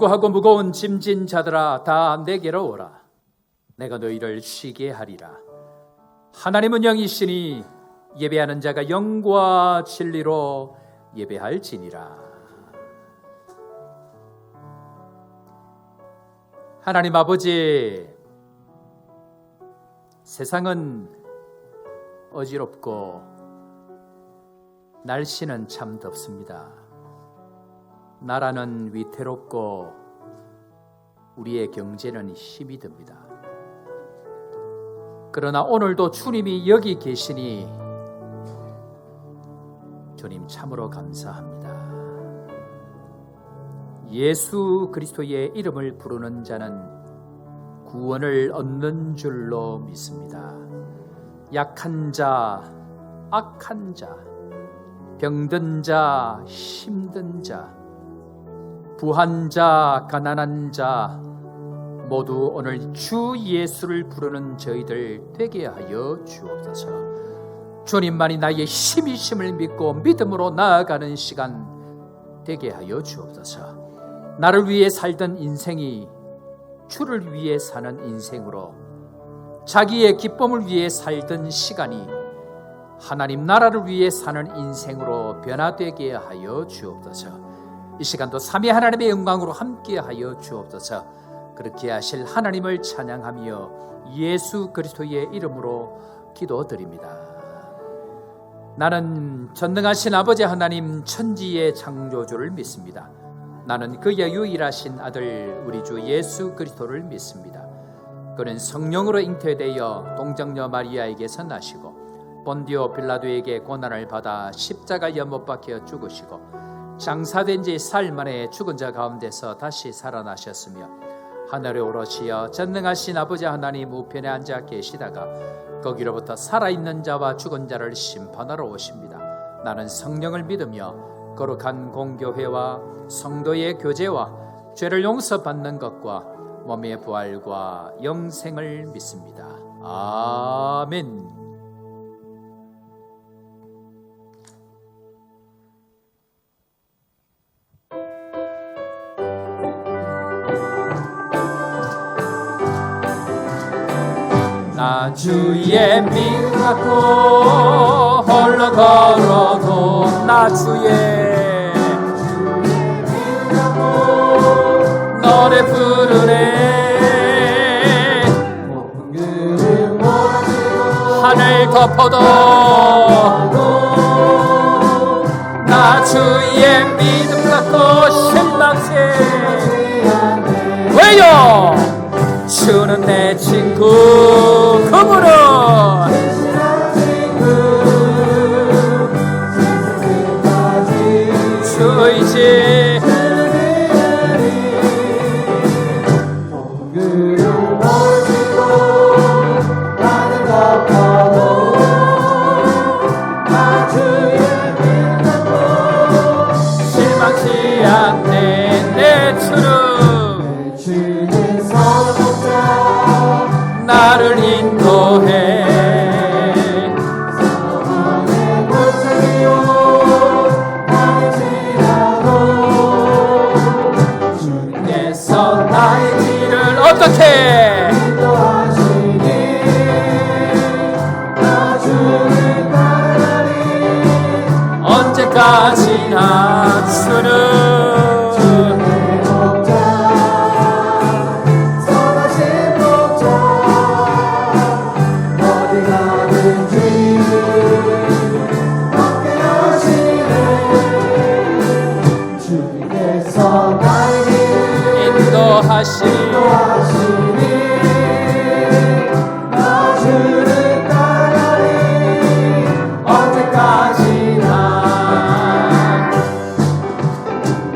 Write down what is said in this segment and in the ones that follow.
수고하고 무거운 짐진 자들아 다 내게로 오라. 내가 너희를 쉬게 하리라. 하나님은 영이시니 예배하는 자가 영과 진리로 예배할지니라. 하나님 아버지, 세상은 어지럽고 날씨는 참 덥습니다. 나라는 위태롭고 우리의 경제는 힘이 듭니다. 그러나 오늘도 주님이 여기 계시니 주님 참으로 감사합니다. 예수 그리스도의 이름을 부르는 자는 구원을 얻는 줄로 믿습니다. 약한 자, 악한 자, 병든 자, 힘든 자, 부한 자, 가난한 자 모두 오늘 주 예수를 부르는 저희들 되게 하여 주옵소서. 주님만이 나의 힘이심을 믿고 믿음으로 나아가는 시간 되게 하여 주옵소서. 나를 위해 살던 인생이 주를 위해 사는 인생으로, 자기의 기쁨을 위해 살던 시간이 하나님 나라를 위해 사는 인생으로 변화되게 하여 주옵소서. 이 시간도 삼위 하나님의 영광으로 함께 하여 주옵소서. 그렇게 하실 하나님을 찬양하며 예수 그리스도의 이름으로 기도드립니다. 나는 전능하신 아버지 하나님 천지의 창조주를 믿습니다. 나는 그의 유일하신 아들 우리 주 예수 그리스도를 믿습니다. 그는 성령으로 잉태되어 동정녀 마리아에게서 나시고 본디오 빌라도에게 고난을 받아 십자가에 못 박혀 죽으시고 장사된 지 사흘 만에 죽은 자 가운데서 다시 살아나셨으며 하늘에 오르시어 전능하신 아버지 하나님 우편에 앉아 계시다가 거기로부터 살아있는 자와 죽은 자를 심판하러 오십니다. 나는 성령을 믿으며 거룩한 공교회와 성도의 교제와 죄를 용서받는 것과 몸의 부활과 영생을 믿습니다. 아멘. 나 주의 믿음 갖고 홀로 걸어도 나 주의 믿음 갖고 노래 부르네. 높은 구름 몰아치고 하늘 덮어도 나 주의 믿음 갖고 실망치 왜요? 주는 내 친구, 그분은 주이지. 실망치 않네 내 주는. 나를 인도해. 사랑의 골짜기요 나를 지나고 주님께서 나의 길을 어떻게 인도하시니 나 주를 따르리. 언제까지나 주는 인도하시니 나 주를 따르리. 언제까지나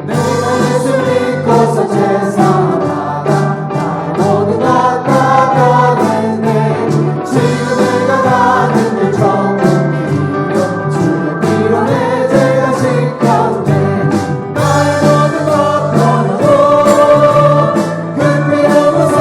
내가 예수 믿고서 제사하다가 나의 모든 것 나가겠네. 지금 내가 가는 길 좁은 길이요 주의 피로 내 죄가 씻겼네. 나의 모든 것 떠나고 그 믿음으로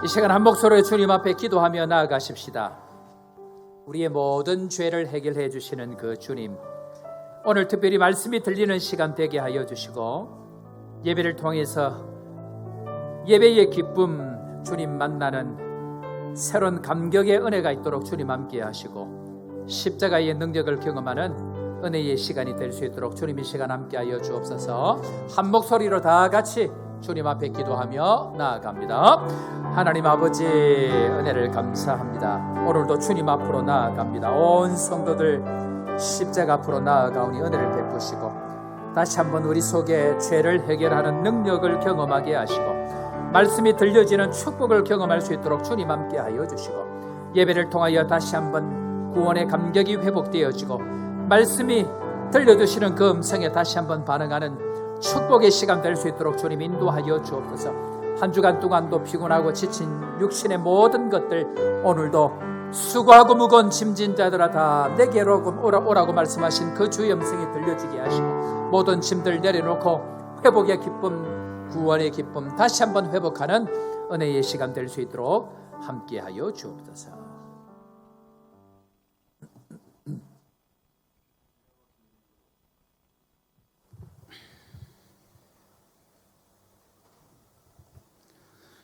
이 시간 한 목소리로 주님 앞에 기도하며 나아가십시다. 우리의 모든 죄를 해결해 주시는 그 주님, 오늘 특별히 말씀이 들리는 시간 되게 하여 주시고 예배를 통해서 예배의 기쁨, 주님 만나는 새로운 감격의 은혜가 있도록 주님 함께 하시고 십자가의 능력을 경험하는 은혜의 시간이 될 수 있도록 주님 이 시간 함께 하여 주옵소서. 한 목소리로 다 같이 주님 앞에 기도하며 나아갑니다. 하나님 아버지, 은혜를 감사합니다. 오늘도 주님 앞으로 나아갑니다. 온 성도들 십자가 앞으로 나아가오니 은혜를 베푸시고 다시 한번 우리 속에 죄를 해결하는 능력을 경험하게 하시고 말씀이 들려지는 축복을 경험할 수 있도록 주님 함께 하여 주시고 예배를 통하여 다시 한번 구원의 감격이 회복되어지고 말씀이 들려주시는 그 음성에 다시 한번 반응하는 축복의 시간 될 수 있도록 주님 인도하여 주옵소서. 한 주간 동안도 피곤하고 지친 육신의 모든 것들 오늘도 수고하고 무거운 짐진 자들아 다 내게로 오라고 말씀하신 그 주의 음성이 들려지게 하시고 모든 짐들 내려놓고 회복의 기쁨, 구원의 기쁨 다시 한번 회복하는 은혜의 시간 될 수 있도록 함께하여 주옵소서.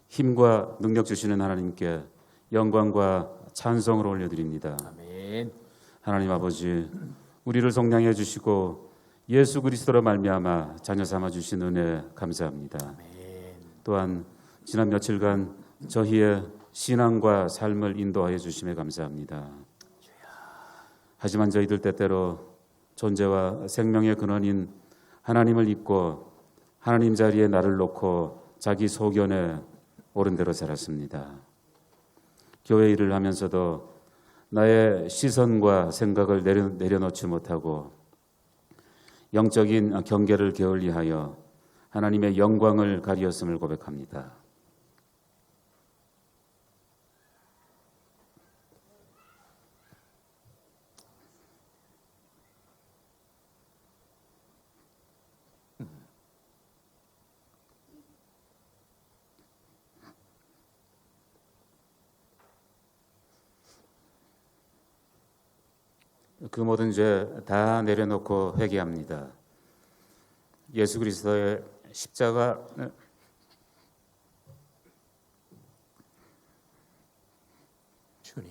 힘과 능력 주시는 하나님께 영광과 찬송을 올려드립니다. 아멘. 하나님 아버지, 우리를 속량해 주시고 예수 그리스도로 말미암아 자녀 삼아 주신 은혜 감사합니다. 아멘. 또한 지난 며칠간 저희의 신앙과 삶을 인도하여 주심에 감사합니다. 하지만 저희들 때때로 존재와 생명의 근원인 하나님을 잊고 하나님 자리에 나를 놓고 자기 소견에 옳은 대로 살았습니다. 교회 일을 하면서도 나의 시선과 생각을 내려놓지 못하고 영적인 경계를 게을리하여 하나님의 영광을 가리었음을 고백합니다. 그 모든 죄 다 내려놓고 회개합니다. 예수 그리스도의 십자가 주님.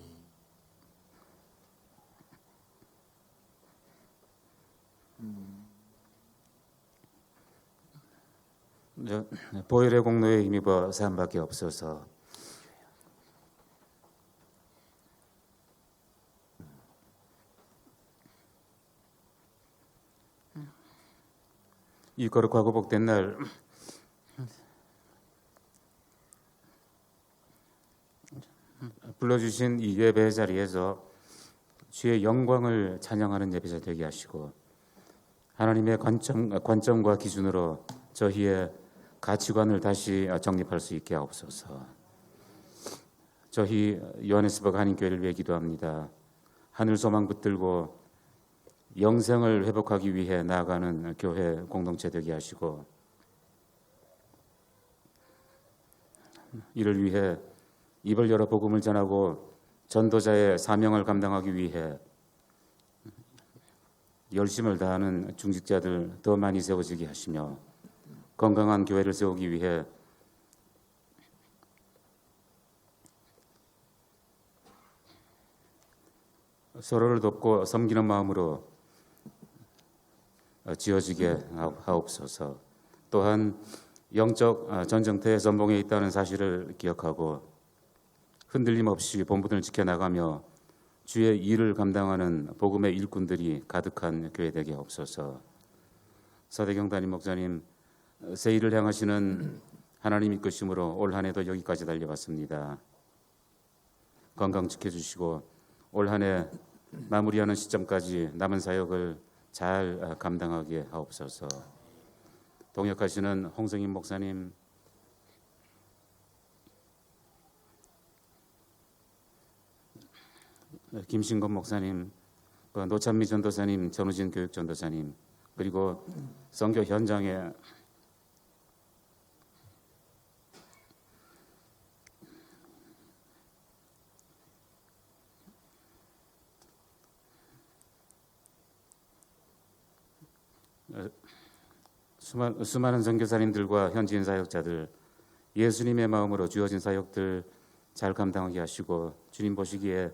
보혈의 공로에 힘입어 사함밖에 없어서 이 거룩하고 복된 날 불러주신 이 예배 자리에서 주의 영광을 찬양하는 예배자 되게 하시고 하나님의 관점과 기준으로 저희의 가치관을 다시 정립할 수 있게 하옵소서. 저희 요하네스버그 한인교회를 위해 기도합니다. 하늘 소망 붙들고 영생을 회복하기 위해 나아가는 교회 공동체 되게 하시고 이를 위해 입을 열어 복음을 전하고 전도자의 사명을 감당하기 위해 열심을 다하는 중직자들 더 많이 세워지게 하시며 건강한 교회를 세우기 위해 서로를 돕고 섬기는 마음으로 지어지게 하옵소서. 또한 영적 전쟁터의 전봉에 있다는 사실을 기억하고 흔들림 없이 본분을 지켜나가며 주의 일을 감당하는 복음의 일꾼들이 가득한 교회 되게 하옵소서. 서대경 담임 목사님, 새 일을 향하시는 하나님 이끄심으로 올 한 해도 여기까지 달려왔습니다. 건강 지켜주시고 올 한 해 마무리하는 시점까지 남은 사역을 잘 감당하게 하옵소서. 동역하시는 홍성인 목사님, 김신건 목사님, 노찬미 전도사님, 전우진 교육전도사님, 그리고 선교 현장에 수많은 선교사님들과 현지인 사역자들, 예수님의 마음으로 주어진 사역들 잘 감당하게 하시고 주님 보시기에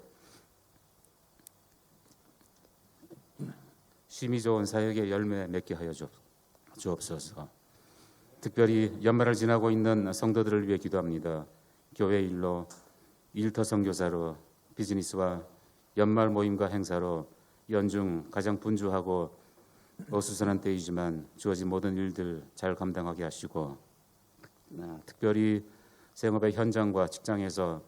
심히 좋은 사역의 열매 맺게 하여 주옵소서. 특별히 연말을 지나고 있는 성도들을 위해 기도합니다. 교회 일로, 일터 선교사로, 비즈니스와 연말 모임과 행사로 연중 가장 분주하고 어수선한 때이지만 주어진 모든 일들 잘 감당하게 하시고 특별히 생업의 현장과 직장에서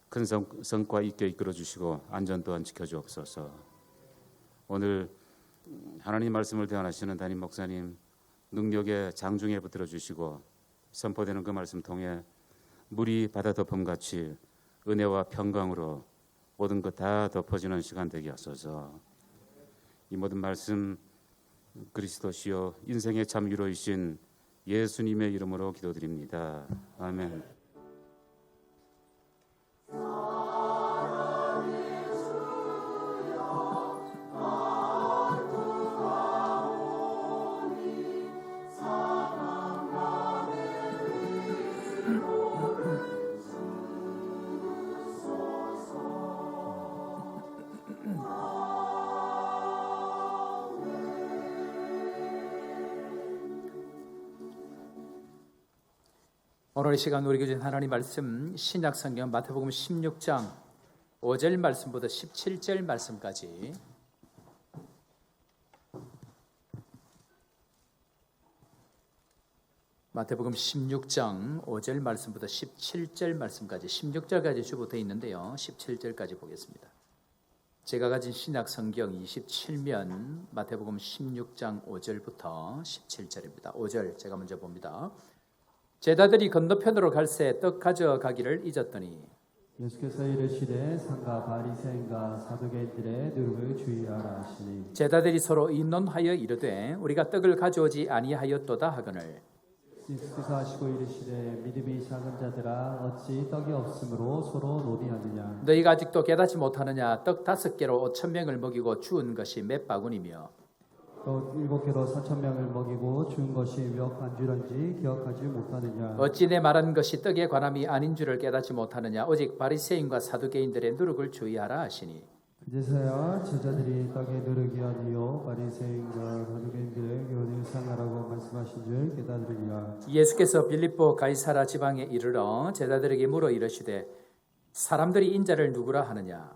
큰 성과 있게 이끌어 주시고 안전 또한 지켜주옵소서. 오늘 하나님 말씀을 대언하시는 담임 목사님 능력의 장중에 붙들어 주시고 선포되는 그 말씀 통해 물이 바다 덮음같이 은혜와 평강으로 모든 것 다 덮어지는 시간 되게 하소서. 이 모든 말씀 그리스도시요 인생의 참 위로이신 예수님의 이름으로 기도드립니다. 아멘. 오늘 이 시간 우리 주신 하나님 말씀 신약 성경 마태복음 16장 5절 말씀부터 17절 말씀까지 마태복음 16장 5절 말씀부터 17절 말씀까지 16절까지 주부터 있는데요. 17절까지 보겠습니다. 제가 가진 신약 성경 27면 마태복음 16장 5절부터 17절입니다. 5절 제가 먼저 봅니다. 제자들이 건너편으로 갈새 떡 가져가기를 잊었더니 예수께서 이르시되 상가 바리새인과 사두개인들의 누룩을 주의하라 하시니 제자들이 서로 의논하여 이르되 우리가 떡을 가져오지 아니하였도다 하거늘 예수께서 하시고 이르시되 믿음이 작은 자들아 어찌 떡이 없으므로 서로 논의하느냐 너희가 아직도 깨닫지 못하느냐 떡 5개로 5,000명을 먹이고 주은 것이 몇 바구니며 또 7개로 4,000명을 먹이고 준 것이 몇 안주런지 기억하지 못하느냐 어찌 내 말한 것이 떡의 관함이 아닌 줄을 깨닫지 못하느냐 오직 바리새인과 사두개인들의 누룩을 주의하라 하시니 그제서야 제자들이 떡의 누룩이 아니요 바리새인과 사두개인들의 교훈을 상하라고 말씀하신 줄 깨달으리라. 예수께서 빌립보 가이사라 지방에 이르러 제자들에게 물어 이르시되 사람들이 인자를 누구라 하느냐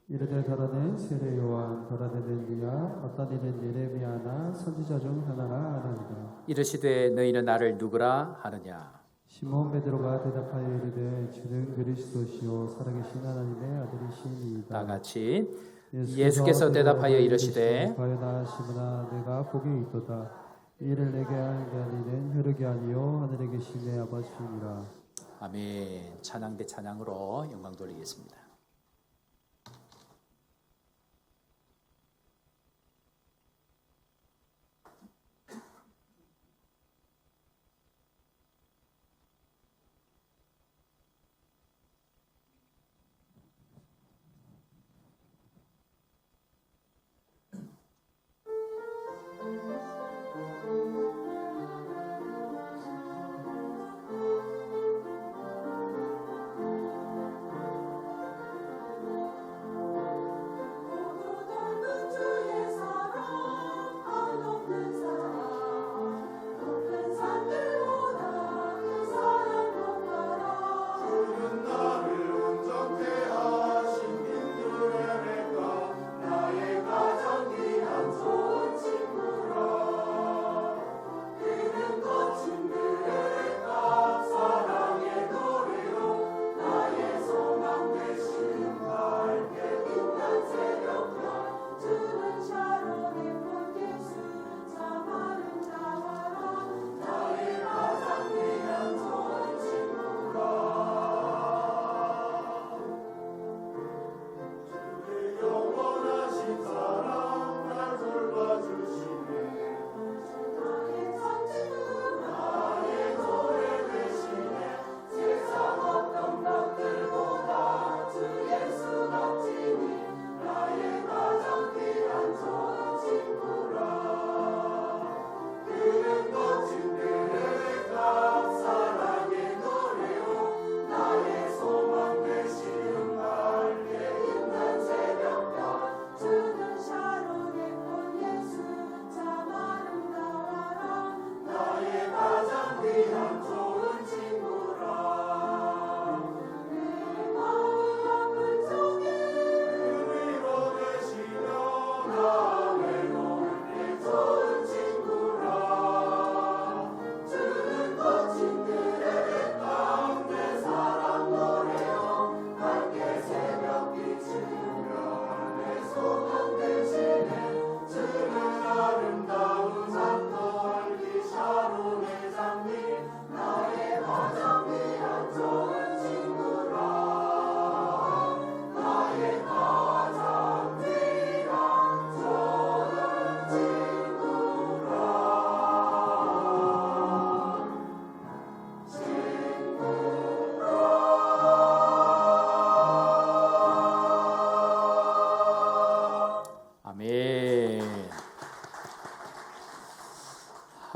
이르되 더러는 세례 요한 더러는 엘리야 어떤 이는 예레미야나 선지자 중 하나라 하나니라. 이르시되 너희는 나를 누구라 하느냐 시몬 베드로가 대답하여 이르되 주는 그리스도시요 살아계신 하나님의 아들이시니이다. 다 같이 예수께서 대답하여 이르시되 과연아 시몬아 내가 복이 있도다. 이를 내게 하는 게 아니는 혈육이 아니요 하늘에 계신 내 아버지니라. 아멘. 찬양 대 찬양으로 영광 돌리겠습니다.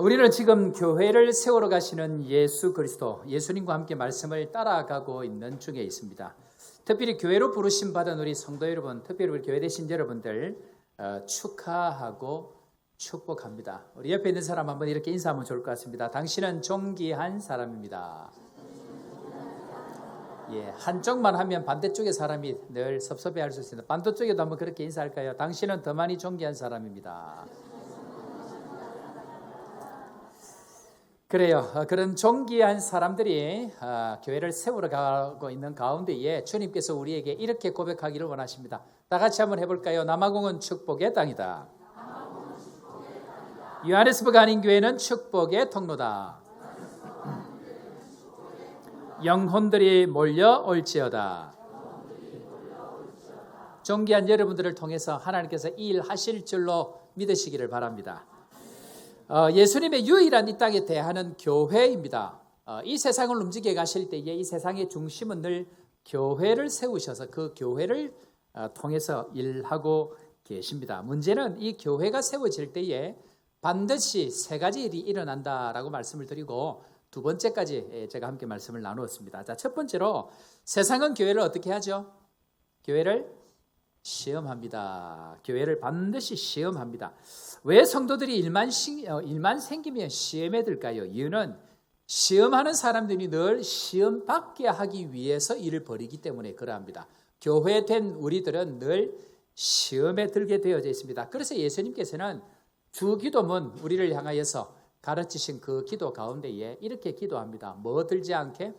우리는 지금 교회를 세우러 가시는 예수 그리스도, 예수님과 함께 말씀을 따라가고 있는 중에 있습니다. 특별히 교회로 부르심 받은 우리 성도 여러분, 특별히 우리 교회 되신 여러분들 축하하고 축복합니다. 우리 옆에 있는 사람 한번 이렇게 인사하면 좋을 것 같습니다. 당신은 존귀한 사람입니다. 예, 한쪽만 하면 반대쪽의 사람이 늘 섭섭해할 수 있습니다. 반대쪽에도 한번 그렇게 인사할까요? 당신은 더 많이 존귀한 사람입니다. 그래요. 그런 존귀한 사람들이 교회를 세우러 가고 있는 가운데에 주님께서 우리에게 이렇게 고백하기를 원하십니다. 다 같이 한번 해볼까요? 남아공은 축복의 땅이다. 요하네스버그 한인교회는 축복의 통로다. 영혼들이 몰려올지어다. 존귀한 여러분들을 통해서 하나님께서 이 일 하실 줄로 믿으시기를 바랍니다. 예수님의 유일한 이 땅에 대하는 교회입니다. 이 세상을 움직여 가실 때에 이 세상의 중심은 늘 교회를 세우셔서 그 교회를 통해서 일하고 계십니다. 문제는 이 교회가 세워질 때에 반드시 세 가지 일이 일어난다라고 말씀을 드리고 두 번째까지 제가 함께 말씀을 나누었습니다. 자, 첫 번째로 세상은 교회를 어떻게 하죠? 교회를 시험합니다. 교회를 반드시 시험합니다. 왜 성도들이 일만 생기면 시험에 들까요? 이유는 시험하는 사람들이 늘 시험 받게 하기 위해서 일을 벌이기 때문에 그러합니다. 교회된 우리들은 늘 시험에 들게 되어져 있습니다. 그래서 예수님께서는 주 기도문 우리를 향하여서 가르치신 그 기도 가운데에 이렇게 기도합니다. 뭐 들지 않게?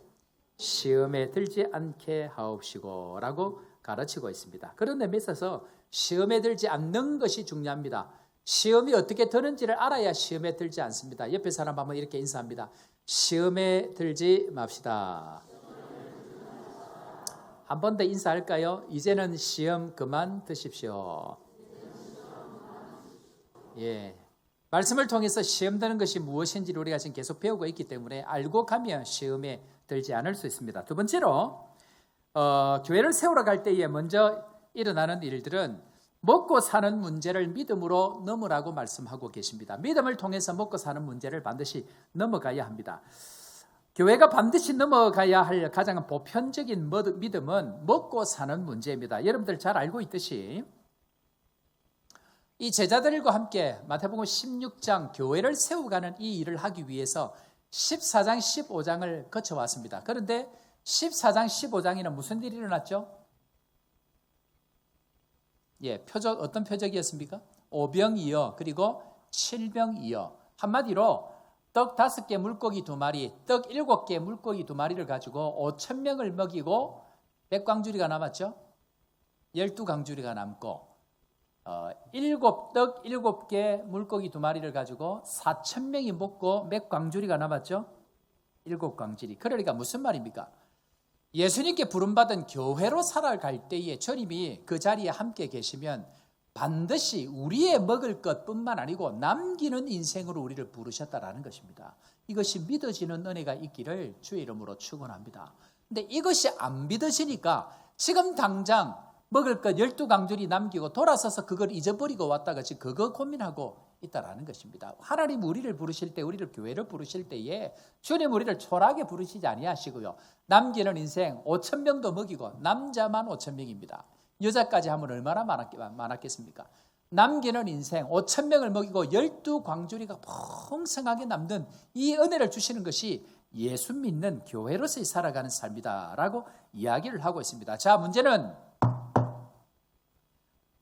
시험에 들지 않게 하옵시고 라고 가르치고 있습니다. 그런 의미에 있어서 시험에 들지 않는 것이 중요합니다. 시험이 어떻게 드는지를 알아야 시험에 들지 않습니다. 옆에 사람 한번 이렇게 인사합니다. 시험에 들지 맙시다. 한 번 더 인사할까요? 이제는 시험 그만 드십시오. 예, 말씀을 통해서 시험 드는 것이 무엇인지를 우리가 지금 계속 배우고 있기 때문에 알고 가면 시험에 들지 않을 수 있습니다. 두 번째로 교회를 세우러 갈 때에 먼저 일어나는 일들은 먹고 사는 문제를 믿음으로 넘으라고 말씀하고 계십니다. 믿음을 통해서 먹고 사는 문제를 반드시 넘어가야 합니다. 교회가 반드시 넘어가야 할 가장 보편적인 믿음은 먹고 사는 문제입니다. 여러분들 잘 알고 있듯이 이 제자들과 함께 마태복음 16장 교회를 세워가는 이 일을 하기 위해서 14장 15장을 거쳐왔습니다. 그런데 14장 15장에는 무슨 일이 일어났죠? 예, 표적 어떤 표적이었습니까? 5병이요 그리고 7병이요. 한마디로 떡 5개 물고기 2마리, 떡 7개 물고기 2마리를 가지고 5,000명을 먹이고 몇 광주리가 남았죠? 12광주리가 남고 7떡 7개 물고기 2마리를 가지고 4,000명이 먹고 몇 광주리가 남았죠? 7광주리. 그러니까 무슨 말입니까? 예수님께 부름받은 교회로 살아갈 때에 주님이 그 자리에 함께 계시면 반드시 우리의 먹을 것뿐만 아니고 남기는 인생으로 우리를 부르셨다라는 것입니다. 이것이 믿어지는 은혜가 있기를 주의 이름으로 축원합니다. 근데 이것이 안 믿어지니까 지금 당장 먹을 것 12강줄이 남기고 돌아서서 그걸 잊어버리고 왔다가 지금 그거 고민하고 있다라는 것입니다. 하나님 우리를 부르실 때, 우리를 교회를 부르실 때에 주님 우리를 초라하게 부르시지 아니하시고요. 남기는 인생 5,000명도 먹이고 남자만 5,000명입니다. 여자까지 하면 얼마나 많았겠습니까? 남기는 인생 5,000명을 먹이고 12광주리가 풍성하게 남는 이 은혜를 주시는 것이 예수 믿는 교회로서의 살아가는 삶이다라고 이야기를 하고 있습니다. 자, 문제는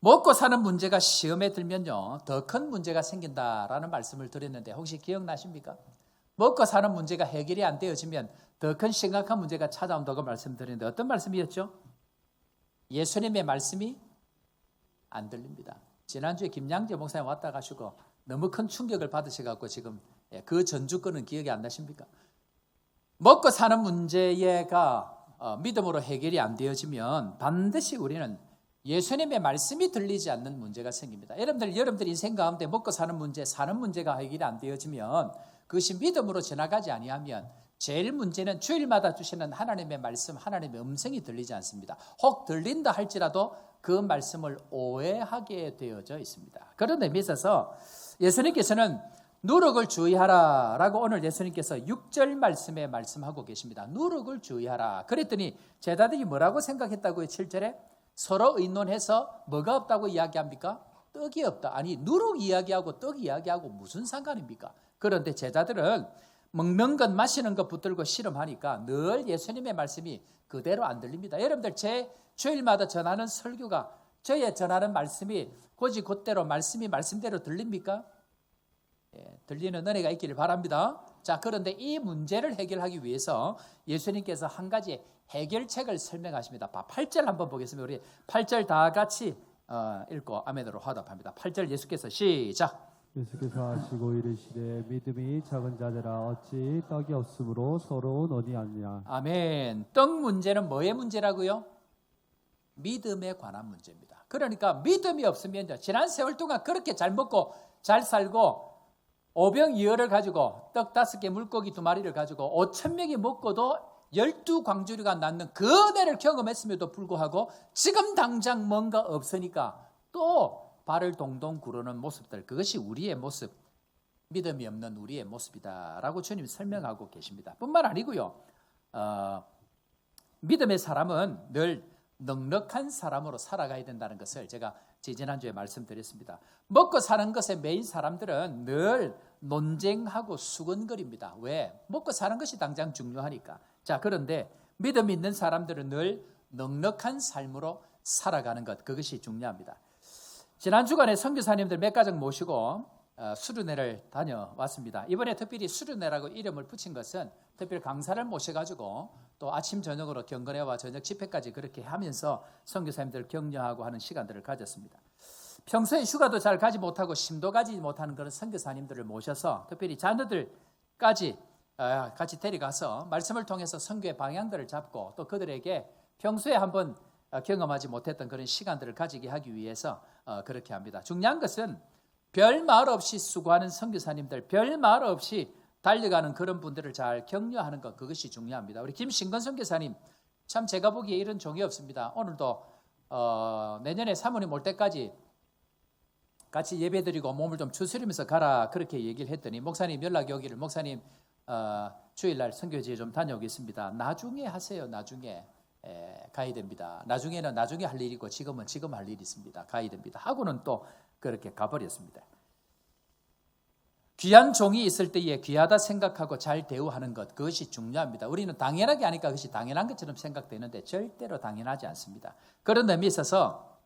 먹고 사는 문제가 시험에 들면요 더 큰 문제가 생긴다라는 말씀을 드렸는데 혹시 기억나십니까? 먹고 사는 문제가 해결이 안 되어지면 더 큰 심각한 문제가 찾아온다고 말씀드렸는데 어떤 말씀이었죠? 예수님의 말씀이 안 들립니다. 지난주에 김양재 목사님 왔다 가시고 너무 큰 충격을 받으셔가지고 지금 그 전주권은 기억이 안 나십니까? 먹고 사는 문제가 믿음으로 해결이 안 되어지면 반드시 우리는 예수님의 말씀이 들리지 않는 문제가 생깁니다. 여러분들 인생 가운데 먹고 사는 문제가 해결이 안 되어지면 그것이 믿음으로 지나가지 아니하면 제일 문제는 주일마다 주시는 하나님의 말씀, 하나님의 음성이 들리지 않습니다. 혹 들린다 할지라도 그 말씀을 오해하게 되어져 있습니다. 그런 의미에 있어서 예수님께서는 누룩을 주의하라라고 오늘 예수님께서 6절 말씀에 말씀하고 계십니다. 누룩을 주의하라. 그랬더니 제자들이 뭐라고 생각했다고요? 7절에 서로 의논해서 뭐가 없다고 이야기합니까? 떡이 없다. 아니 누룩 이야기하고 떡 이야기하고 무슨 상관입니까? 그런데 제자들은 먹는 것 마시는 것 붙들고 씨름하니까 늘 예수님의 말씀이 그대로 안 들립니다. 여러분들 제 주일마다 전하는 설교가 저의 전하는 말씀이 곧이 곧대로 말씀이 말씀대로 들립니까? 들리는 은혜가 있기를 바랍니다. 자, 그런데 이 문제를 해결하기 위해서 예수님께서 한 가지 해결책을 설명하십니다. 8절 한번 보겠습니다. 우리 8절 다 같이 읽고 아멘으로 화답합니다. 8절 예수께서 시작. 예수께서 하시고 이르시되 믿음이 작은 자들아 어찌 떡이 없으므로 서로 논의하느냐. 아멘. 떡 문제는 뭐의 문제라고요? 믿음에 관한 문제입니다. 그러니까 믿음이 없으면 지난 세월 동안 그렇게 잘 먹고 잘 살고 오병이어를 가지고 떡 5개 물고기 2마리를 가지고 5,000명이 먹고도 12광주리가 낳는 그 은혜를 경험했음에도 불구하고 지금 당장 뭔가 없으니까 또 발을 동동 구르는 모습들, 그것이 우리의 모습, 믿음이 없는 우리의 모습이다라고 주님이 설명하고 계십니다. 뿐만 아니고요, 믿음의 사람은 늘 넉넉한 사람으로 살아가야 된다는 것을 제가 지난주에 말씀드렸습니다. 먹고 사는 것에 매인 사람들은 늘 논쟁하고 수근거립니다. 왜? 먹고 사는 것이 당장 중요하니까. 자, 그런데 믿음 있는 사람들은 늘 넉넉한 삶으로 살아가는 것, 그것이 중요합니다. 지난 주간에 선교사님들 몇 가정 모시고 수련회를 다녀왔습니다. 이번에 특별히 수련회라고 이름을 붙인 것은 특별히 강사를 모셔가지고 또 아침 저녁으로 경건회와 저녁 집회까지 그렇게 하면서 선교사님들을 격려하고 하는 시간들을 가졌습니다. 평소에 휴가도 잘 가지 못하고 심도 가지 못하는 그런 선교사님들을 모셔서 특별히 자녀들까지 같이 데려가서 말씀을 통해서 선교의 방향들을 잡고 또 그들에게 평소에 한번 경험하지 못했던 그런 시간들을 가지게 하기 위해서 그렇게 합니다. 중요한 것은 별 말 없이 수고하는 선교사님들, 별 말 없이 달려가는 그런 분들을 잘 격려하는 것, 그것이 중요합니다. 우리 김신건 선교사님, 참 제가 보기에 이런 종이 없습니다. 오늘도 내년에 사모님 올 때까지 같이 예배드리고 몸을 좀 추스리면서 가라 그렇게 얘기를 했더니 목사님 연락이 오기를 목사님 주일날 선교지에 좀 다녀오겠습니다. 나중에 하세요. 나중에 가야 됩니다. 나중에는 나중에 할 일이고 지금은 지금 할 일이 있습니다. 가야 됩니다. 하고는 또 그렇게 가버렸습니다. 귀한 종이 있을 때에 귀하다 생각하고 잘 대우하는 것, 그것이 중요합니다. 우리는 당연하게 하니까 그것이 당연한 것처럼 생각되는데 절대로 당연하지 않습니다. 그런 의미에 있어서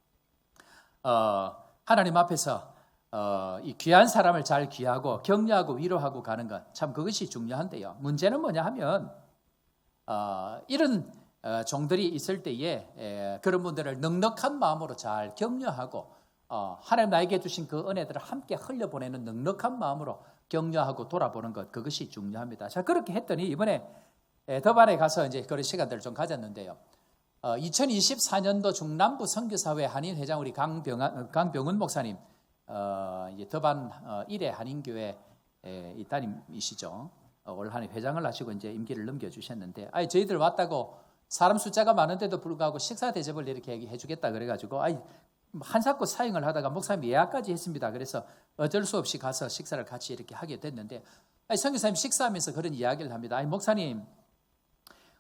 하나님 앞에서 이 귀한 사람을 잘 귀하고 격려하고 위로하고 가는 것, 참 그것이 중요한데요. 문제는 뭐냐 하면 이런 종들이 있을 때에 그런 분들을 넉넉한 마음으로 잘 격려하고 하나님 나에게 주신 그 은혜들을 함께 흘려보내는 넉넉한 마음으로 격려하고 돌아보는 것, 그것이 중요합니다. 자, 그렇게 했더니 이번에 더반에 가서 이제 그런 시간들을 좀 가졌는데요. 2024년도 중남부 선교사회 한인회장 우리 강병훈 목사님, 더반 1회 한인교회 이 담임이시죠. 올 한해 회장을 하시고 이제 임기를 넘겨주셨는데, 저희들 왔다고 사람 숫자가 많은데도 불구하고 식사 대접을 이렇게 해주겠다 그래가지고, 한사코 사행을 하다가 목사님 예약까지 했습니다. 그래서 어쩔 수 없이 가서 식사를 같이 이렇게 하게 됐는데, 선교사님 식사하면서 그런 이야기를 합니다. 목사님,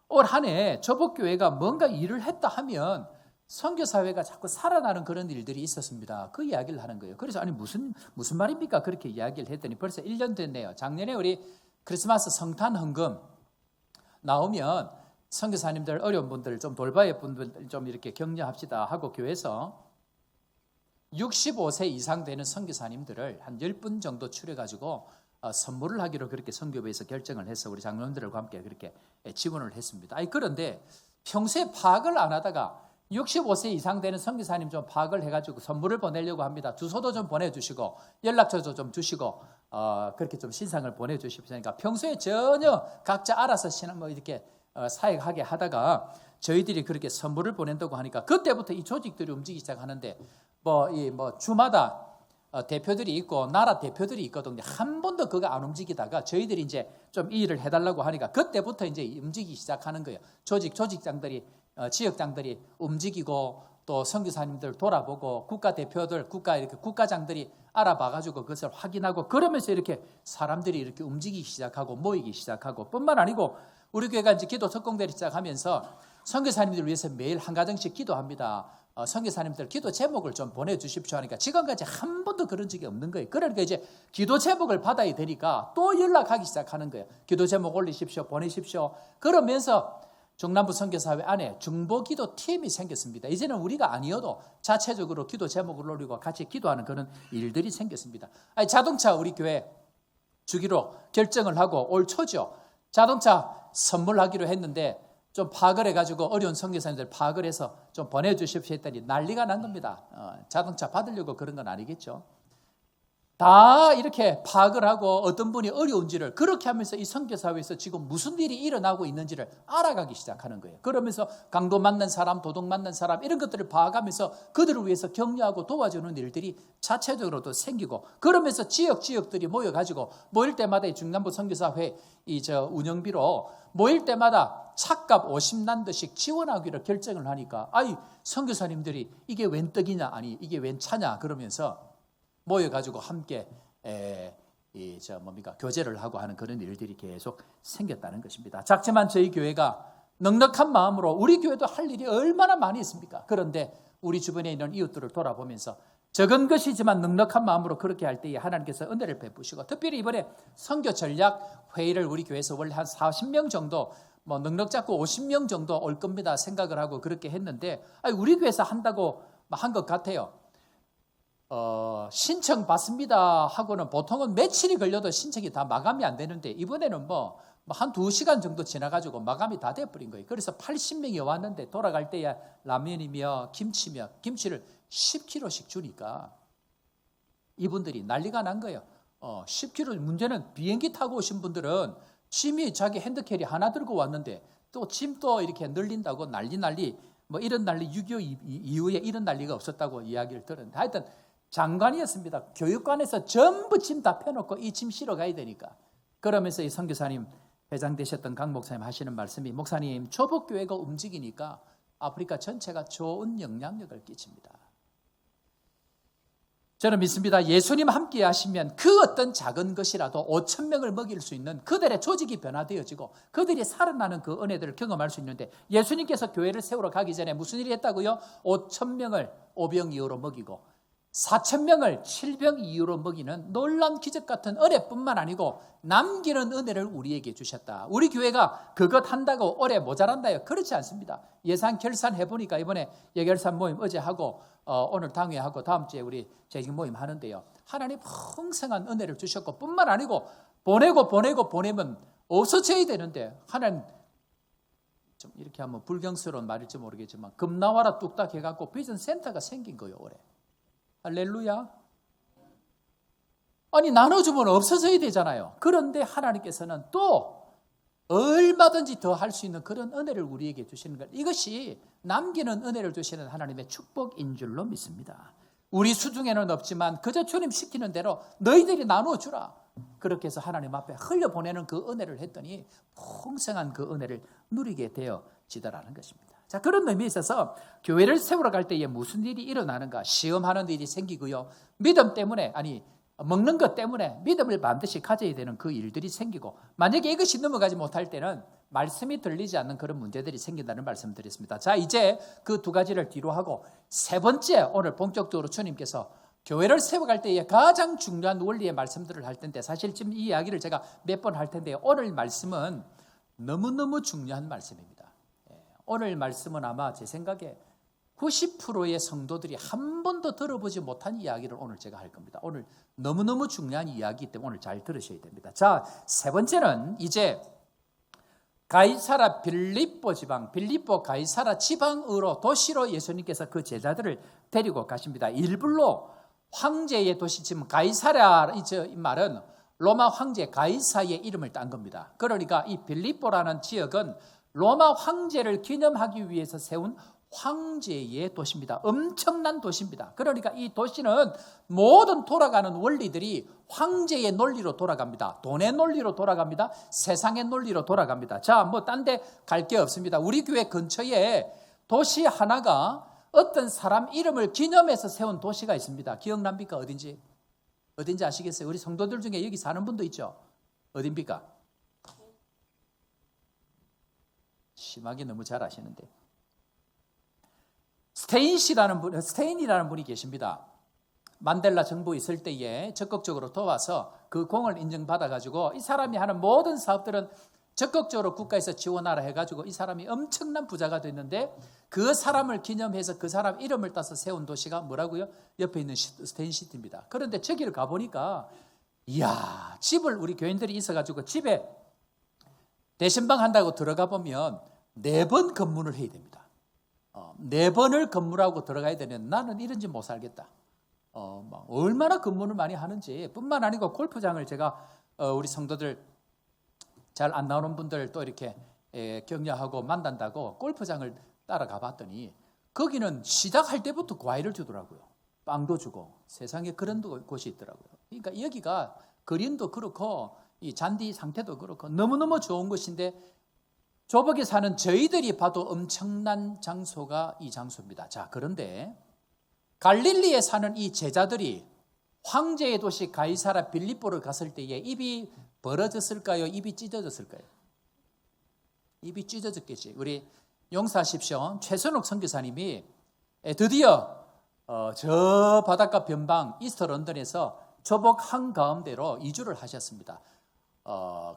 올 한 해 조복교회가 뭔가 일을 했다 하면 선교사회가 자꾸 살아나는 그런 일들이 있었습니다. 그 이야기를 하는 거예요. 그래서 무슨 말입니까? 그렇게 이야기를 했더니 벌써 1년 됐네요. 작년에 우리 크리스마스 성탄 헌금 나오면 선교사님들 어려운 분들 좀 돌봐야 분들 좀 이렇게 격려합시다 하고 교회에서 65세 이상 되는 선교사님들을 한 10분 정도 추려가지고 선물을 하기로 그렇게 선교부에서 결정을 해서 우리 장로님들과 함께 그렇게 지원을 했습니다. 그런데 평소에 파악을 안 하다가 65세 이상 되는 선교사님 좀 파악을 해가지고 선물을 보내려고 합니다. 주소도 좀 보내주시고 연락처도 좀 주시고 그렇게 좀 신상을 보내주시니까 평소에 전혀 각자 알아서 이렇게 사역하게 하다가 저희들이 그렇게 선물을 보낸다고 하니까 그때부터 이 조직들이 움직이기 시작하는데 주마다 대표들이 있고 나라 대표들이 있거든요. 한 번도 그거 안 움직이다가 저희들이 이제 좀 이 일을 해달라고 하니까 그때부터 이제 움직이기 시작하는 거예요. 조직장들이 지역장들이 움직이고 또 선교사님들 돌아보고 국가대표들, 국가장들이 알아봐가지고 그것을 확인하고 그러면서 이렇게 사람들이 이렇게 움직이기 시작하고 모이기 시작하고 뿐만 아니고 우리 교회가 이제 기도 특공대를 시작하면서 선교사님들을 위해서 매일 한 가정씩 기도합니다. 선교사님들 기도 제목을 좀 보내주십시오 하니까 지금까지 한 번도 그런 적이 없는 거예요. 그러니까 이제 기도 제목을 받아야 되니까 또 연락하기 시작하는 거예요. 기도 제목 올리십시오, 보내십시오. 그러면서 중남부 선교사회 안에 중보기도 팀이 생겼습니다. 이제는 우리가 아니어도 자체적으로 기도 제목을 올리고 같이 기도하는 그런 일들이 생겼습니다. 자동차 우리 교회 주기로 결정을 하고 올 초죠. 자동차 선물하기로 했는데 좀 파악을 해가지고 어려운 선교사님들 파악을 해서 좀 보내주십시오 했더니 난리가 난 겁니다. 자동차 받으려고 그런 건 아니겠죠. 다 이렇게 파악을 하고 어떤 분이 어려운지를 그렇게 하면서 이 선교사회에서 지금 무슨 일이 일어나고 있는지를 알아가기 시작하는 거예요. 그러면서 강도 맞는 사람, 도둑 맞는 사람 이런 것들을 파악하면서 그들을 위해서 격려하고 도와주는 일들이 자체적으로도 생기고 그러면서 지역들이 모여가지고 모일 때마다 이 중남부 선교사회 운영비로 모일 때마다 착값 50난드씩 지원하기로 결정을 하니까 선교사님들이 이게 웬 떡이냐 이게 웬 차냐 그러면서 모여가지고 함께 교제를 하고 하는 그런 일들이 계속 생겼다는 것입니다. 작지만 저희 교회가 넉넉한 마음으로 우리 교회도 할 일이 얼마나 많이 있습니까? 그런데 우리 주변에 있는 이웃들을 돌아보면서 적은 것이지만 넉넉한 마음으로 그렇게 할 때에 하나님께서 은혜를 베푸시고 특별히 이번에 선교 전략 회의를 우리 교회에서 원래 한 40명 정도 넉넉 잡고 50명 정도 올 겁니다 생각을 하고 그렇게 했는데 우리 교회에서 한다고 한 것 같아요. 신청 받습니다 하고는 보통은 며칠이 걸려도 신청이 다 마감이 안 되는데 이번에는 한 2시간 정도 지나가지고 마감이 다 돼버린 거예요. 그래서 80명이 왔는데 돌아갈 때야 라면이며 김치를 10kg씩 주니까 이분들이 난리가 난 거예요. 10kg 문제는 비행기 타고 오신 분들은 짐이 자기 핸드캐리 하나 들고 왔는데 또 짐도 이렇게 늘린다고 난리 이런 난리 6.25 이후에 이런 난리가 없었다고 이야기를 들었는데 하여튼 장관이었습니다. 교육관에서 전부 짐 다 펴놓고 이 짐 실어 가야 되니까. 그러면서 이 선교사님 회장 되셨던 강 목사님 하시는 말씀이 목사님 조북교회가 움직이니까 아프리카 전체가 좋은 영향력을 끼칩니다. 저는 믿습니다. 예수님 함께 하시면 그 어떤 작은 것이라도 5,000명을 먹일 수 있는 그들의 조직이 변화되어지고 그들이 살아나는 그 은혜들을 경험할 수 있는데 예수님께서 교회를 세우러 가기 전에 무슨 일이 했다고요? 5,000명을 5병 이후로 먹이고 4,000명을 7병 이후로 먹이는 놀라운 기적 같은 은혜뿐만 아니고 남기는 은혜를 우리에게 주셨다. 우리 교회가 그것 한다고 올해 모자란다요? 그렇지 않습니다. 예산 결산해보니까 이번에 예결산 모임 어제 하고 오늘 당회 하고 다음 주에 우리 재직 모임 하는데요. 하나님 풍성한 은혜를 주셨고 뿐만 아니고 보내면 없어져야 되는데 하나님 좀 이렇게 하면 불경스러운 말일지 모르겠지만 금 나와라 뚝딱 해갖고 비전 센터가 생긴 거예요 올해. 할렐루야. 나눠주면 없어져야 되잖아요. 그런데 하나님께서는 또 얼마든지 더 할 수 있는 그런 은혜를 우리에게 주시는 것. 이것이 남기는 은혜를 주시는 하나님의 축복인 줄로 믿습니다. 우리 수중에는 없지만 그저 주님 시키는 대로 너희들이 나눠주라. 그렇게 해서 하나님 앞에 흘려보내는 그 은혜를 했더니 풍성한 그 은혜를 누리게 되어지더라는 것입니다. 자, 그런 의미에 있어서 교회를 세우러 갈 때에 무슨 일이 일어나는가? 시험하는 일이 생기고요. 믿음 때문에 먹는 것 때문에 믿음을 반드시 가져야 되는 그 일들이 생기고 만약에 이것이 넘어가지 못할 때는 말씀이 들리지 않는 그런 문제들이 생긴다는 말씀을 드렸습니다. 자, 이제 그 두 가지를 뒤로 하고 세 번째 오늘 본격적으로 주님께서 교회를 세워갈 때에 가장 중요한 원리의 말씀들을 할 텐데 사실 지금 이 이야기를 제가 몇 번 할 텐데 오늘 말씀은 너무너무 중요한 말씀입니다. 오늘 말씀은 아마 제 생각에 90%의 성도들이 한 번도 들어보지 못한 이야기를 오늘 제가 할 겁니다. 오늘 너무너무 중요한 이야기이기 때문에 오늘 잘 들으셔야 됩니다. 자, 세 번째는 이제 가이사라 빌립보 지방, 빌립보 가이사라 지방으로 도시로 예수님께서 그 제자들을 데리고 가십니다. 일부러 황제의 도시, 지금 가이사라 이 말은 로마 황제 가이사의 이름을 딴 겁니다. 그러니까 이 빌립보라는 지역은 로마 황제를 기념하기 위해서 세운 황제의 도시입니다. 엄청난 도시입니다. 그러니까 이 도시는 모든 돌아가는 원리들이 황제의 논리로 돌아갑니다. 돈의 논리로 돌아갑니다. 세상의 논리로 돌아갑니다. 자, 딴 데 갈 게 없습니다. 우리 교회 근처에 도시 하나가 어떤 사람 이름을 기념해서 세운 도시가 있습니다. 기억납니까? 어딘지 아시겠어요? 우리 성도들 중에 여기 사는 분도 있죠. 어딘입니까? 심하게 너무 잘 아시는데. 스테인이라는 분이 계십니다. 만델라 정부 있을 때에 적극적으로 도와서 그 공을 인정받아가지고 이 사람이 하는 모든 사업들은 적극적으로 국가에서 지원하라 해가지고 이 사람이 엄청난 부자가 됐는데 그 사람을 기념해서 그 사람 이름을 따서 세운 도시가 뭐라고요? 옆에 있는 스테인시티입니다. 그런데 저기를 가보니까 이야, 집을 우리 교인들이 있어가지고 집에 대신방 한다고 들어가 보면 4번 건물을 해야 됩니다. 4번을 건물하고 들어가야 되는데 나는 이런지 못 살겠다. 얼마나 근무를 많이 하는지 뿐만 아니고 골프장을 제가 우리 성도들 잘 안 나오는 분들 또 이렇게 격려하고 만난다고 골프장을 따라가 봤더니 거기는 시작할 때부터 과일을 주더라고요. 빵도 주고 세상에 그런 곳이 있더라고요. 그러니까 여기가 그린도 그렇고 이 잔디 상태도 그렇고 너무너무 좋은 곳인데 조복에 사는 저희들이 봐도 엄청난 장소가 이 장소입니다. 자, 그런데 갈릴리에 사는 이 제자들이 황제의 도시 가이사라 빌립보를 갔을 때에 입이 벌어졌을까요? 입이 찢어졌을까요? 입이 찢어졌겠지. 우리 용서하십시오. 최선옥 선교사님이 드디어 저 바닷가 변방 이스트 런던에서 조복 한가운데로 이주를 하셨습니다.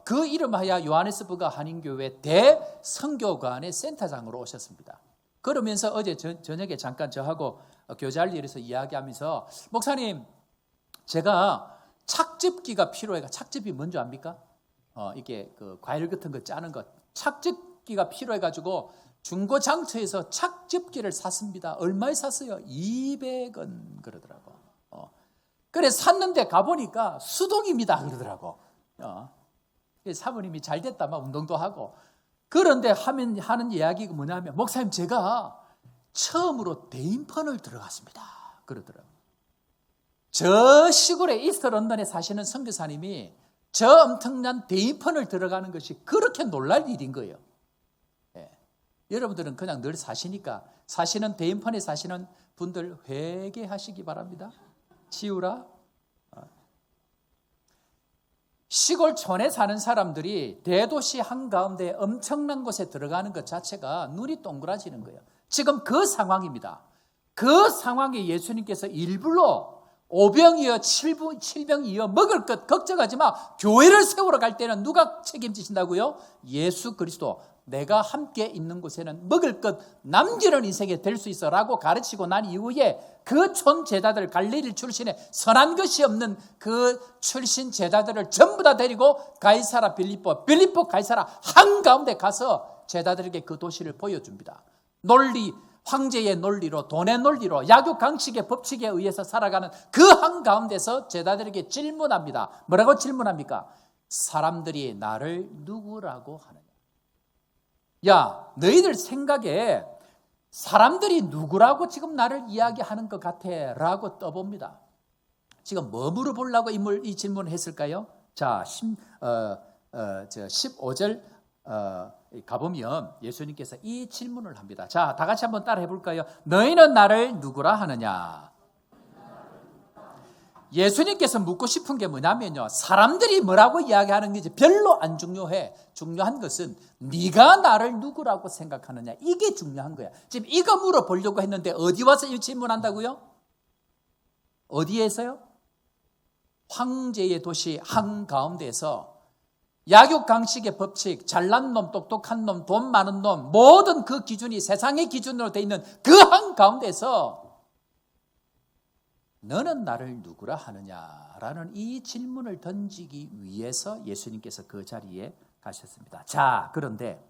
그 이름하여 요하네스버그 한인교회 대선교관의 센터장으로 오셨습니다. 그러면서 어제 저녁에 잠깐 저하고 교제할일에서 이야기하면서 목사님, 제가 착즙기가 필요해가. 착즙이 뭔지 압니까? 이게 그 과일 같은 거 짜는 것. 착즙기가 필요해가지고 중고장터에서 착즙기를 샀습니다. 얼마에 샀어요? 200원 그러더라고. 그래 샀는데 가보니까 수동입니다 그러더라고. 사모님이 잘 됐다 막 운동도 하고. 그런데 하는 이야기가 뭐냐면 목사님, 제가 처음으로 대인펀을 들어갔습니다 그러더라고. 저 시골에 이스트 런던에 사시는 선교사님이 저 엄청난 대인펀을 들어가는 것이 그렇게 놀랄 일인 거예요. 여러분들은 그냥 늘 사시는 대인펀에 사시는 분들 회개하시기 바랍니다. 치우라. 시골촌에 사는 사람들이 대도시 한가운데 엄청난 곳에 들어가는 것 자체가 눈이 동그라지는 거예요. 지금 그 상황입니다. 그 상황에 예수님께서 일부러 5병이여 7병이여 먹을 것 걱정하지 마. 교회를 세우러 갈 때는 누가 책임지신다고요? 예수 그리스도. 내가 함께 있는 곳에는 먹을 것 남기는 인생에 될 수 있어라고 가르치고 난 이후에 그 촌 제자들, 갈릴리 출신의 선한 것이 없는 그 출신 제자들을 전부 다 데리고 가이사라 빌립보 가이사라 한가운데 가서 제자들에게 그 도시를 보여줍니다. 황제의 논리로, 돈의 논리로, 약육 강식의 법칙에 의해서 살아가는 그 한가운데서 제자들에게 질문합니다. 뭐라고 질문합니까? 사람들이 나를 누구라고 하느냐? 야, 너희들 생각에 사람들이 누구라고 지금 나를 이야기하는 것 같아? 라고 떠봅니다. 지금 뭐 물어보려고 이 질문을 했을까요? 자, 15절 가보면 예수님께서 이 질문을 합니다. 자, 다 같이 한번 따라 해볼까요? 너희는 나를 누구라 하느냐? 예수님께서 묻고 싶은 게 뭐냐면요, 사람들이 뭐라고 이야기하는 게 별로 안 중요해. 중요한 것은 네가 나를 누구라고 생각하느냐, 이게 중요한 거야. 지금 이거 물어보려고 했는데 어디 와서 이 질문한다고요? 어디에서요? 황제의 도시 한가운데에서 약육 강식의 법칙, 잘난 놈, 똑똑한 놈, 돈 많은 놈, 모든 그 기준이 세상의 기준으로 돼 있는 그 한가운데서 너는 나를 누구라 하느냐라는 이 질문을 던지기 위해서 예수님께서 그 자리에 가셨습니다. 자, 그런데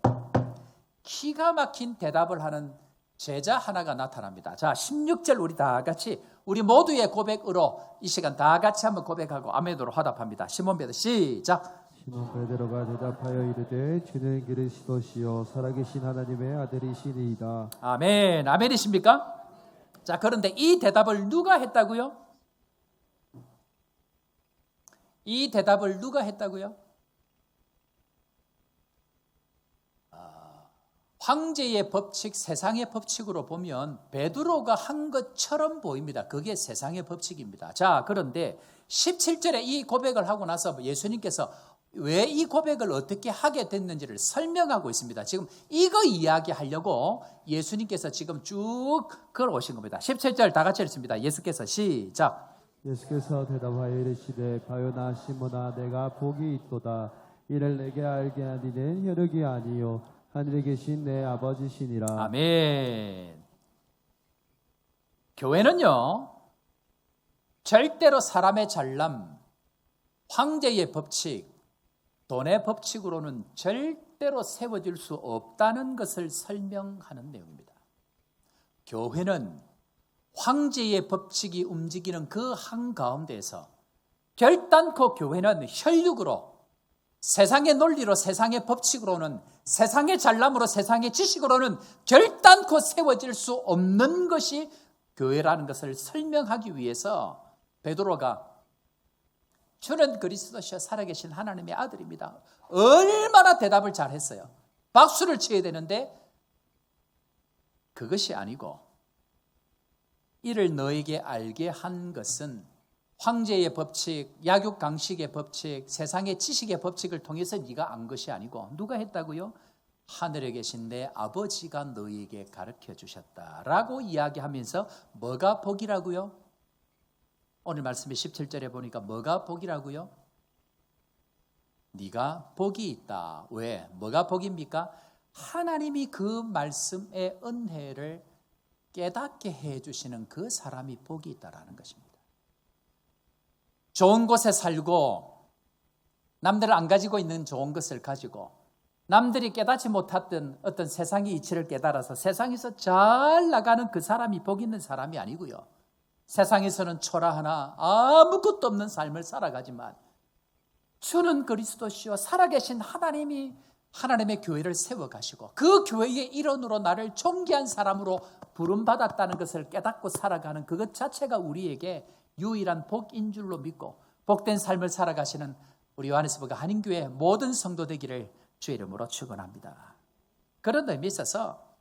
기가 막힌 대답을 하는 제자 하나가 나타납니다. 자, 16절 우리 다 같이, 우리 모두의 고백으로 이 시간 다 같이 한번 고백하고 아멘으로 화답합니다. 시몬 베드로 시작. 시몬 베드로가 대답하여 이르되 주는 그리스도시요 살아계신 하나님의 아들이시니이다. 아멘. 아멘이십니까? 자, 그런데 이 대답을 누가 했다고요? 이 대답을 누가 했다고요? 황제의 법칙, 세상의 법칙으로 보면 베드로가 한 것처럼 보입니다. 그게 세상의 법칙입니다. 자, 그런데 17절에 이 고백을 하고 나서 예수님께서 왜 이 고백을 어떻게 하게 됐는지를 설명하고 있습니다. 지금 이거 이야기하려고 예수님께서 지금 쭉 걸어오신 겁니다. 17절 다 같이 읽습니다. 예수께서 시작. 예수께서 대답하여 이르시되 바요나 시모나 내가 복이 있도다. 이를 내게 알게 하니는 혈육이 아니요 하늘에 계신 내 아버지시니라. 아멘. 교회는요, 절대로 사람의 잘남, 황제의 법칙, 돈의 법칙으로는 절대로 세워질 수 없다는 것을 설명하는 내용입니다. 교회는 황제의 법칙이 움직이는 그 한가운데에서 결단코 교회는 혈육으로, 세상의 논리로, 세상의 법칙으로는, 세상의 잘남으로, 세상의 지식으로는 결단코 세워질 수 없는 것이 교회라는 것을 설명하기 위해서 베드로가 주는 그리스도시여 살아계신 하나님의 아들입니다. 얼마나 대답을 잘했어요. 박수를 쳐야 되는데 그것이 아니고 이를 너에게 알게 한 것은 황제의 법칙, 약육강식의 법칙, 세상의 지식의 법칙을 통해서 네가 안 것이 아니고 누가 했다고요? 하늘에 계신 내 아버지가 너에게 가르쳐 주셨다라고 이야기하면서 뭐가 복이라고요? 오늘 말씀의 17절에 보니까 뭐가 복이라고요? 네가 복이 있다. 왜? 뭐가 복입니까? 하나님이 그 말씀의 은혜를 깨닫게 해주시는 그 사람이 복이 있다라는 것입니다. 좋은 곳에 살고 남들 안 가지고 있는 좋은 것을 가지고 남들이 깨닫지 못했던 어떤 세상의 이치를 깨달아서 세상에서 잘 나가는 그 사람이 복 있는 사람이 아니고요. 세상에서는 초라하나 아무것도 없는 삶을 살아가지만 주는 그리스도시요 살아계신 하나님이 하나님의 교회를 세워가시고 그 교회의 일원으로 나를 존귀한 사람으로 부름받았다는 것을 깨닫고 살아가는 그것 자체가 우리에게 유일한 복인 줄로 믿고 복된 삶을 살아가시는 우리 요한에스버그 한인교회 모든 성도 되기를 주의 이름으로 축원합니다. 그런 의미에 있어서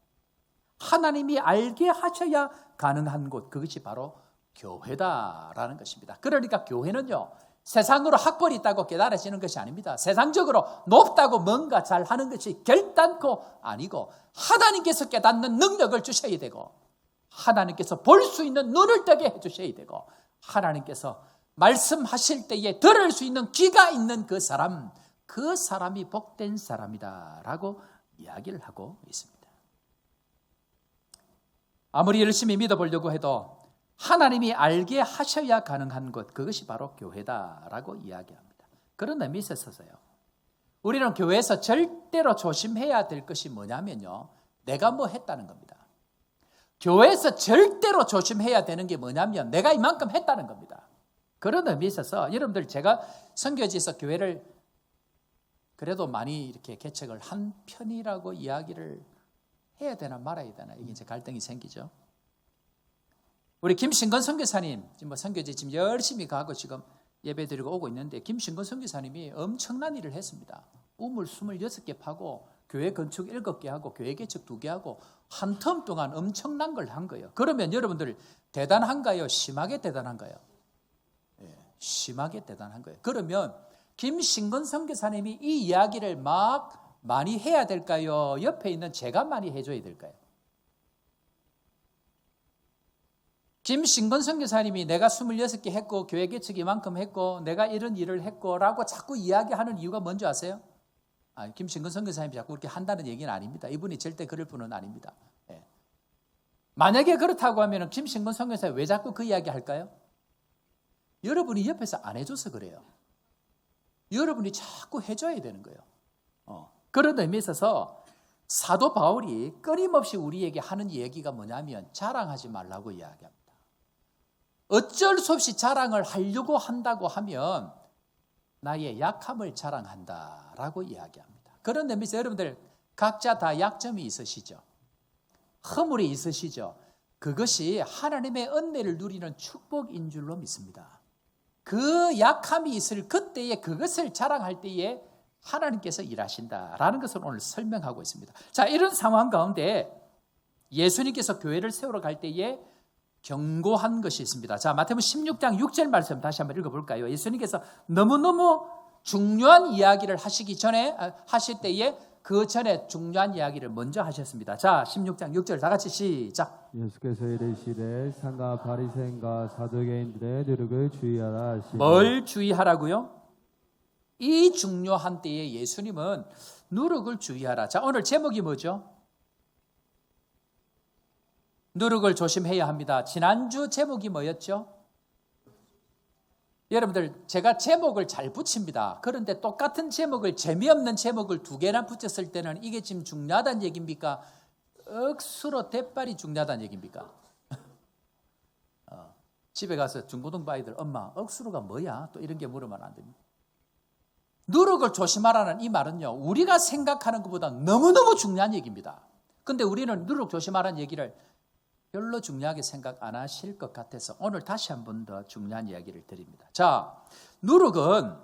하나님이 알게 하셔야 가능한 곳, 그것이 바로 교회다라는 것입니다. 그러니까 교회는요, 세상으로 학벌이 있다고 깨달아지는 것이 아닙니다. 세상적으로 높다고 뭔가 잘하는 것이 결단코 아니고 하나님께서 깨닫는 능력을 주셔야 되고 하나님께서 볼 수 있는 눈을 뜨게 해주셔야 되고 하나님께서 말씀하실 때에 들을 수 있는 귀가 있는 그 사람이 복된 사람이다라고 이야기를 하고 있습니다. 아무리 열심히 믿어보려고 해도 하나님이 알게 하셔야 가능한 것, 그것이 바로 교회다라고 이야기합니다. 그런 의미에 있어서요, 우리는 교회에서 절대로 조심해야 될 것이 뭐냐면요, 내가 뭐 했다는 겁니다. 교회에서 절대로 조심해야 되는 게 뭐냐면 내가 이만큼 했다는 겁니다. 그런 의미에 있어서 여러분들, 제가 선교지에서 교회를 그래도 많이 이렇게 개척을 한 편이라고 이야기를 해야 되나 말아야 되나, 이게 이제 갈등이 생기죠. 우리 김신건 선교사님, 지금 선교지 지금 열심히 가고 지금 예배드리고 오고 있는데, 김신건 선교사님이 엄청난 일을 했습니다. 우물 26개 파고 교회 건축 7개 하고 교회 개척 2개 하고 한 텀 동안 엄청난 걸 한 거예요. 그러면 여러분들 대단한가요? 심하게 대단한가요? 예, 심하게 대단한 거예요. 그러면 김신건 선교사님이 이 이야기를 막 많이 해야 될까요? 옆에 있는 제가 많이 해줘야 될까요? 김신건 선교사님이 내가 26개 했고 교회 개척 이만큼 했고 내가 이런 일을 했고 라고 자꾸 이야기하는 이유가 뭔지 아세요? 김신건 선교사님이 자꾸 그렇게 한다는 얘기는 아닙니다. 이분이 절대 그럴 분은 아닙니다. 예. 만약에 그렇다고 하면 김신건 선교사님이 왜 자꾸 그 이야기 할까요? 여러분이 옆에서 안 해줘서 그래요. 여러분이 자꾸 해줘야 되는 거예요. 그런 의미에 있어서 사도 바울이 끊임없이 우리에게 하는 얘기가 뭐냐면 자랑하지 말라고 이야기합니다. 어쩔 수 없이 자랑을 하려고 한다고 하면 나의 약함을 자랑한다라고 이야기합니다. 그런 의미에서 여러분들 각자 다 약점이 있으시죠? 허물이 있으시죠? 그것이 하나님의 은혜를 누리는 축복인 줄로 믿습니다. 그 약함이 있을 그때에 그것을 자랑할 때에 하나님께서 일하신다라는 것을 오늘 설명하고 있습니다. 자, 이런 상황 가운데 예수님께서 교회를 세우러 갈 때에 경고한 것이 있습니다. 자, 마태복음 16장 6절 말씀 다시 한번 읽어볼까요? 예수님께서 너무너무 중요한 이야기를 하실 때에 그 전에 중요한 이야기를 먼저 하셨습니다. 자, 16장 6절 다 같이 시작. 예수께서 이르시되 상가 바리새인과 사두개인들의 누룩을 주의하라 하시니 뭘 주의하라고요? 이 중요한 때에 예수님은 누룩을 주의하라. 자, 오늘 제목이 뭐죠? 누룩을 조심해야 합니다. 지난주 제목이 뭐였죠? 여러분들, 제가 제목을 잘 붙입니다. 그런데 똑같은 제목을, 재미없는 제목을 두 개나 붙였을 때는 이게 지금 중요하다는 얘기입니까? 억수로 대빨이 중요하다는 얘기입니까? 집에 가서 중고등부 아이들, 엄마, 억수로가 뭐야? 또 이런 게 물으면 안 됩니다. 누룩을 조심하라는 이 말은요, 우리가 생각하는 것보다 너무너무 중요한 얘기입니다. 근데 우리는 누룩 조심하라는 얘기를 별로 중요하게 생각 안 하실 것 같아서 오늘 다시 한 번 더 중요한 이야기를 드립니다. 자, 누룩은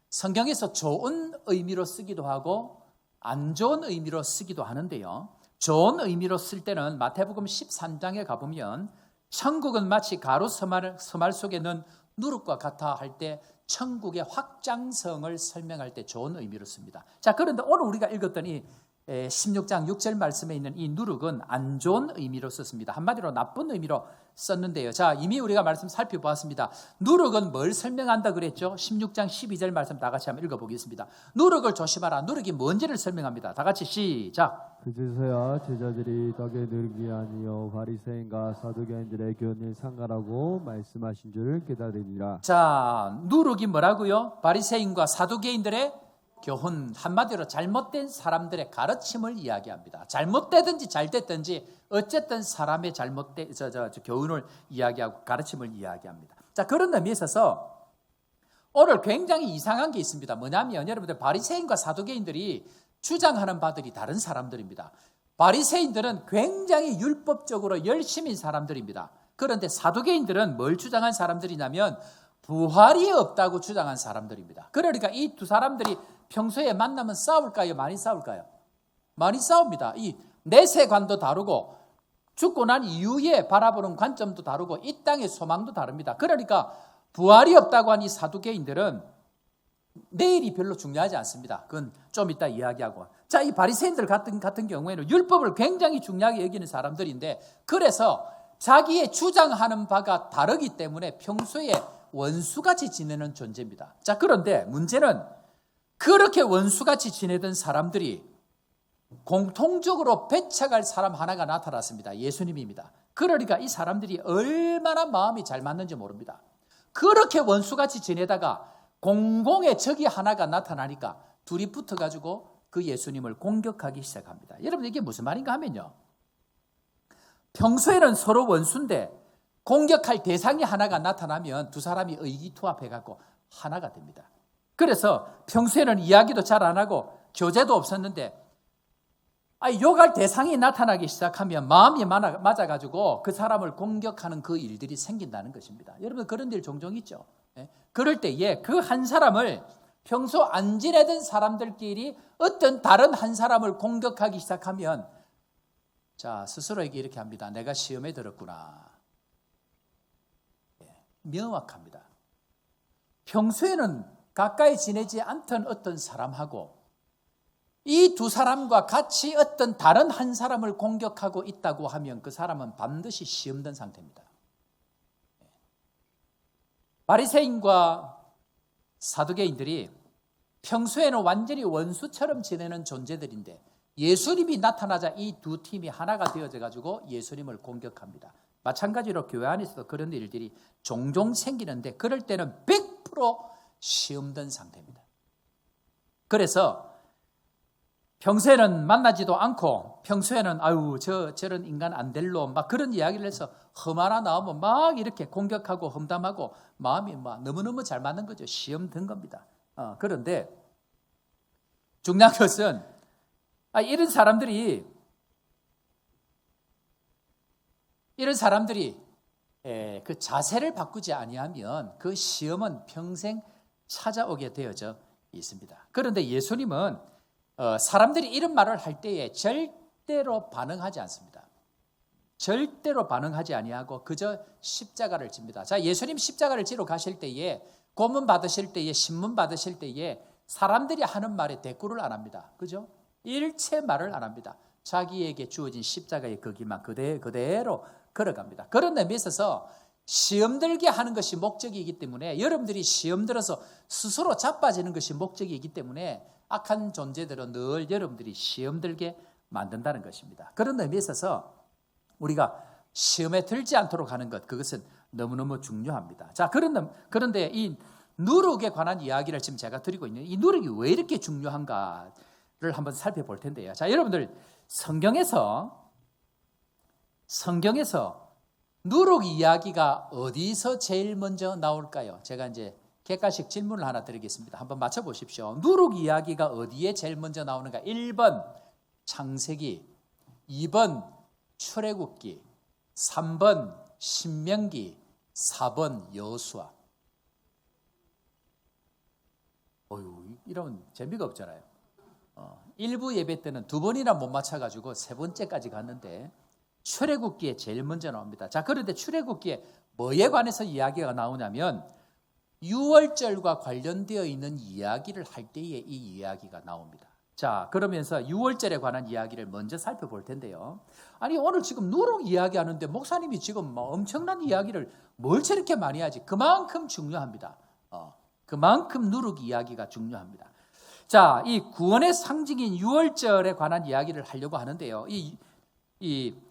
성경에서 좋은 의미로 쓰기도 하고 안 좋은 의미로 쓰기도 하는데요. 좋은 의미로 쓸 때는 마태복음 13장에 가보면 천국은 마치 가루 서말 속에 넣은 누룩과 같아 할 때 천국의 확장성을 설명할 때 좋은 의미로 씁니다. 자, 그런데 오늘 우리가 읽었던 이 16장 6절 말씀에 있는 이 누룩은 안 좋은 의미로 썼습니다. 한마디로 나쁜 의미로 썼는데요. 자, 이미 우리가 말씀 살펴보았습니다. 누룩은 뭘 설명한다 그랬죠? 16장 12절 말씀 다 같이 한번 읽어보겠습니다. 누룩을 조심하라. 누룩이 뭔지를 설명합니다. 다 같이 시작. 그제서야 제자들이 떡에 누룩이 아니요 바리새인과 사두개인들의 교훈을 상가라고 말씀하신 줄 깨달으니라. 자, 누룩이 뭐라고요? 바리새인과 사두개인들의 교훈, 한마디로 잘못된 사람들의 가르침을 이야기합니다. 잘못되든지 잘됐든지 어쨌든 사람의 교훈을 이야기하고 가르침을 이야기합니다. 자, 그런 의미에 있어서 오늘 굉장히 이상한 게 있습니다. 뭐냐면 여러분들, 바리새인과 사두개인들이 주장하는 바들이 다른 사람들입니다. 바리새인들은 굉장히 율법적으로 열심인 사람들입니다. 그런데 사두개인들은 뭘 주장한 사람들이냐면 부활이 없다고 주장한 사람들입니다. 그러니까 이 두 사람들이 평소에 만나면 싸울까요? 많이 싸울까요? 많이 싸웁니다. 이 내세관도 다르고 죽고 난 이후에 바라보는 관점도 다르고 이 땅의 소망도 다릅니다. 그러니까 부활이 없다고 한 이 사두개인들은 내일이 별로 중요하지 않습니다. 그건 좀 이따 이야기하고. 자, 이 바리새인들 같은 경우에는 율법을 굉장히 중요하게 여기는 사람들인데, 그래서 자기의 주장하는 바가 다르기 때문에 평소에 원수같이 지내는 존재입니다. 자, 그런데 문제는 그렇게 원수같이 지내던 사람들이 공통적으로 배척할 사람 하나가 나타났습니다. 예수님입니다. 그러니까 이 사람들이 얼마나 마음이 잘 맞는지 모릅니다. 그렇게 원수같이 지내다가 공공의 적이 하나가 나타나니까 둘이 붙어가지고 그 예수님을 공격하기 시작합니다. 여러분, 이게 무슨 말인가 하면요, 평소에는 서로 원수인데 공격할 대상이 하나가 나타나면 두 사람이 의기투합해갖고 하나가 됩니다. 그래서 평소에는 이야기도 잘 안 하고 교제도 없었는데 욕할 대상이 나타나기 시작하면 마음이 맞아가지고 그 사람을 공격하는 그 일들이 생긴다는 것입니다. 여러분, 그런 일 종종 있죠. 그럴 때에 그 한 사람을 평소 안 지내던 사람들끼리 어떤 다른 한 사람을 공격하기 시작하면, 자, 스스로에게 이렇게 합니다. 내가 시험에 들었구나. 명확합니다. 평소에는 가까이 지내지 않던 어떤 사람하고 이 두 사람과 같이 어떤 다른 한 사람을 공격하고 있다고 하면 그 사람은 반드시 시험된 상태입니다. 바리새인과 사두개인들이 평소에는 완전히 원수처럼 지내는 존재들인데 예수님이 나타나자 이 두 팀이 하나가 되어져 가지고 예수님을 공격합니다. 마찬가지로 교회 안에서도 그런 일들이 종종 생기는데 그럴 때는 100% 시험된 상태입니다. 그래서 평소에는 만나지도 않고 평소에는 저런 인간 안 될 놈 막 그런 이야기를 해서 험 하나 나오면 막 이렇게 공격하고 험담하고 마음이 막 너무너무 잘 맞는 거죠. 시험 든 겁니다. 그런데 중요한 것은 이런 사람들이 그 자세를 바꾸지 아니하면 그 시험은 평생 찾아오게 되어져 있습니다. 그런데 예수님은 사람들이 이런 말을 할 때에 절대로 반응하지 않습니다. 절대로 반응하지 아니하고 그저 십자가를 집니다. 자, 예수님 십자가를 지러 가실 때에, 고문 받으실 때에, 신문 받으실 때에 사람들이 하는 말에 대꾸를 안 합니다. 그죠? 일체 말을 안 합니다. 자기에게 주어진 십자가의 그 길만 그대로 걸어갑니다. 그런 의미에 있어서 시험 들게 하는 것이 목적이기 때문에, 여러분들이 시험 들어서 스스로 자빠지는 것이 목적이기 때문에 악한 존재들은 늘 여러분들이 시험 들게 만든다는 것입니다. 그런 의미에 있어서 우리가 시험에 들지 않도록 하는 것, 그것은 너무너무 중요합니다. 자, 그런데 이 누룩에 관한 이야기를 지금 제가 드리고 있는, 이 누룩이 왜 이렇게 중요한가를 한번 살펴볼 텐데요. 자, 여러분들 성경에서 누룩 이야기가 어디서 제일 먼저 나올까요? 제가 이제 객관식 질문을 하나 드리겠습니다. 한번 맞춰보십시오. 누룩 이야기가 어디에 제일 먼저 나오는가? 1번 창세기, 2번 출애굽기, 3번 신명기, 4번 여호수아. 이러면 재미가 없잖아요. 1부 예배 때는 2번이나 못 맞춰가지고 3번째까지 갔는데 출애굽기에 제일 먼저 나옵니다. 자, 그런데 출애굽기에 뭐에 관해서 이야기가 나오냐면 유월절과 관련되어 있는 이야기를 할 때에 이 이야기가 나옵니다. 자, 그러면서 유월절에 관한 이야기를 먼저 살펴볼 텐데요. 아니, 오늘 지금 누룩 이야기하는데 목사님이 지금 뭐 엄청난 이야기를 뭘 저렇게 많이 하지? 그만큼 중요합니다. 그만큼 누룩 이야기가 중요합니다. 자, 이 구원의 상징인 유월절에 관한 이야기를 하려고 하는데요. 이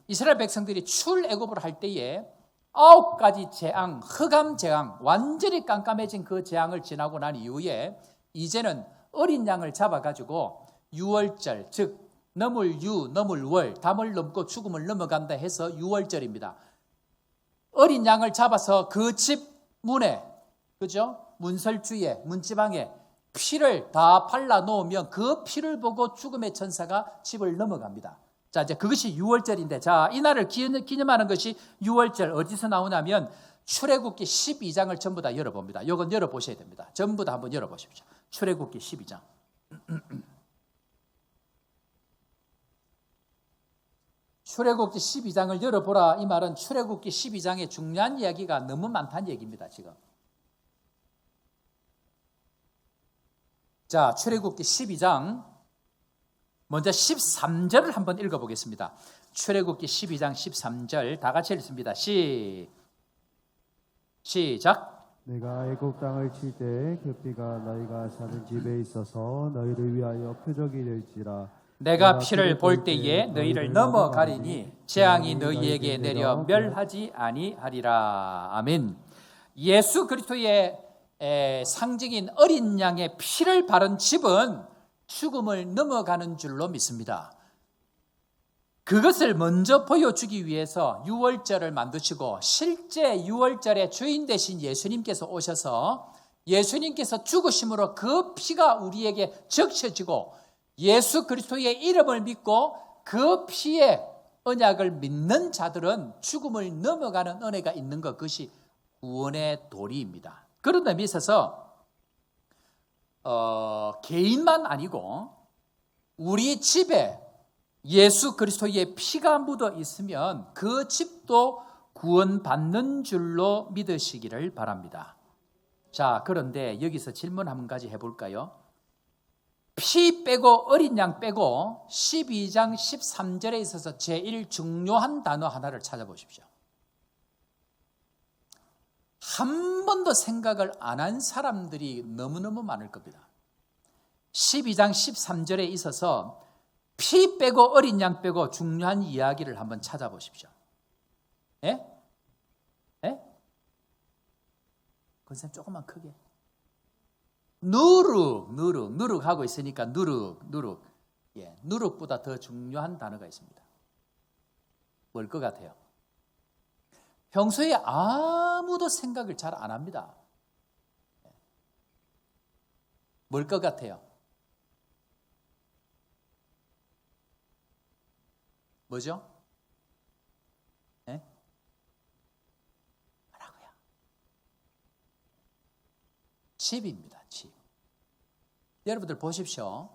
이스라엘 백성들이 출애굽을 할 때에 9가지 재앙, 흑암 재앙, 완전히 깜깜해진 그 재앙을 지나고 난 이후에 이제는 어린 양을 잡아가지고 유월절, 즉 넘을 유, 넘을 월, 담을 넘고 죽음을 넘어간다 해서 유월절입니다. 어린 양을 잡아서 그 집 문에, 그죠? 문설주에, 문지방에 피를 다 발라 놓으면 그 피를 보고 죽음의 천사가 집을 넘어갑니다. 자, 이제 그것이 유월절인데, 자, 이날을 기념하는 것이 유월절. 어디서 나오냐면 출애굽기 12장을 전부 다 열어봅니다. 이건 열어보셔야 됩니다. 전부 다 한번 열어보십시오. 출애굽기 12장. 출애굽기 12장을 열어보라. 이 말은 출애굽기 12장에 중요한 이야기가 너무 많다는 얘기입니다. 지금. 자, 출애굽기 12장 먼저 13절을 한번 읽어보겠습니다. 출애굽기 12장 13절 다 같이 읽습니다. 시작. 내가 애굽 땅을 칠 때 그 피가 너희가 사는 집에 있어서 너희를 위하여 표적이 될지라. 내가 피를 볼 때에 너희를 넘어가리니 재앙이 너희에게 내려 멸하지 아니하리라. 아멘. 예수 그리스도의 상징인 어린 양의 피를 바른 집은 죽음을 넘어가는 줄로 믿습니다. 그것을 먼저 보여주기 위해서 유월절을 만드시고, 실제 유월절의 주인 되신 예수님께서 오셔서 예수님께서 죽으심으로 그 피가 우리에게 적셔지고, 예수 그리스도의 이름을 믿고 그 피의 언약을 믿는 자들은 죽음을 넘어가는 은혜가 있는 것, 그것이 구원의 도리입니다. 그런 의미에 있어서 개인만 아니고 우리 집에 예수 그리스도의 피가 묻어 있으면 그 집도 구원받는 줄로 믿으시기를 바랍니다. 자, 그런데 여기서 질문 한 가지 해볼까요? 피 빼고 어린 양 빼고 12장 13절에 있어서 제일 중요한 단어 하나를 찾아보십시오. 한 번도 생각을 안 한 사람들이 너무너무 많을 겁니다. 12장 13절에 있어서 피 빼고 어린 양 빼고 중요한 이야기를 한번 찾아보십시오. 예? 예? 그건 조금만 크게. 누룩 하고 있으니까 누룩. 예, 누룩보다 더 중요한 단어가 있습니다. 뭘 것 같아요? 평소에 아무도 생각을 잘 안 합니다. 뭘 것 같아요? 뭐죠? 네? 뭐라고요? 집입니다. 집. 여러분들 보십시오.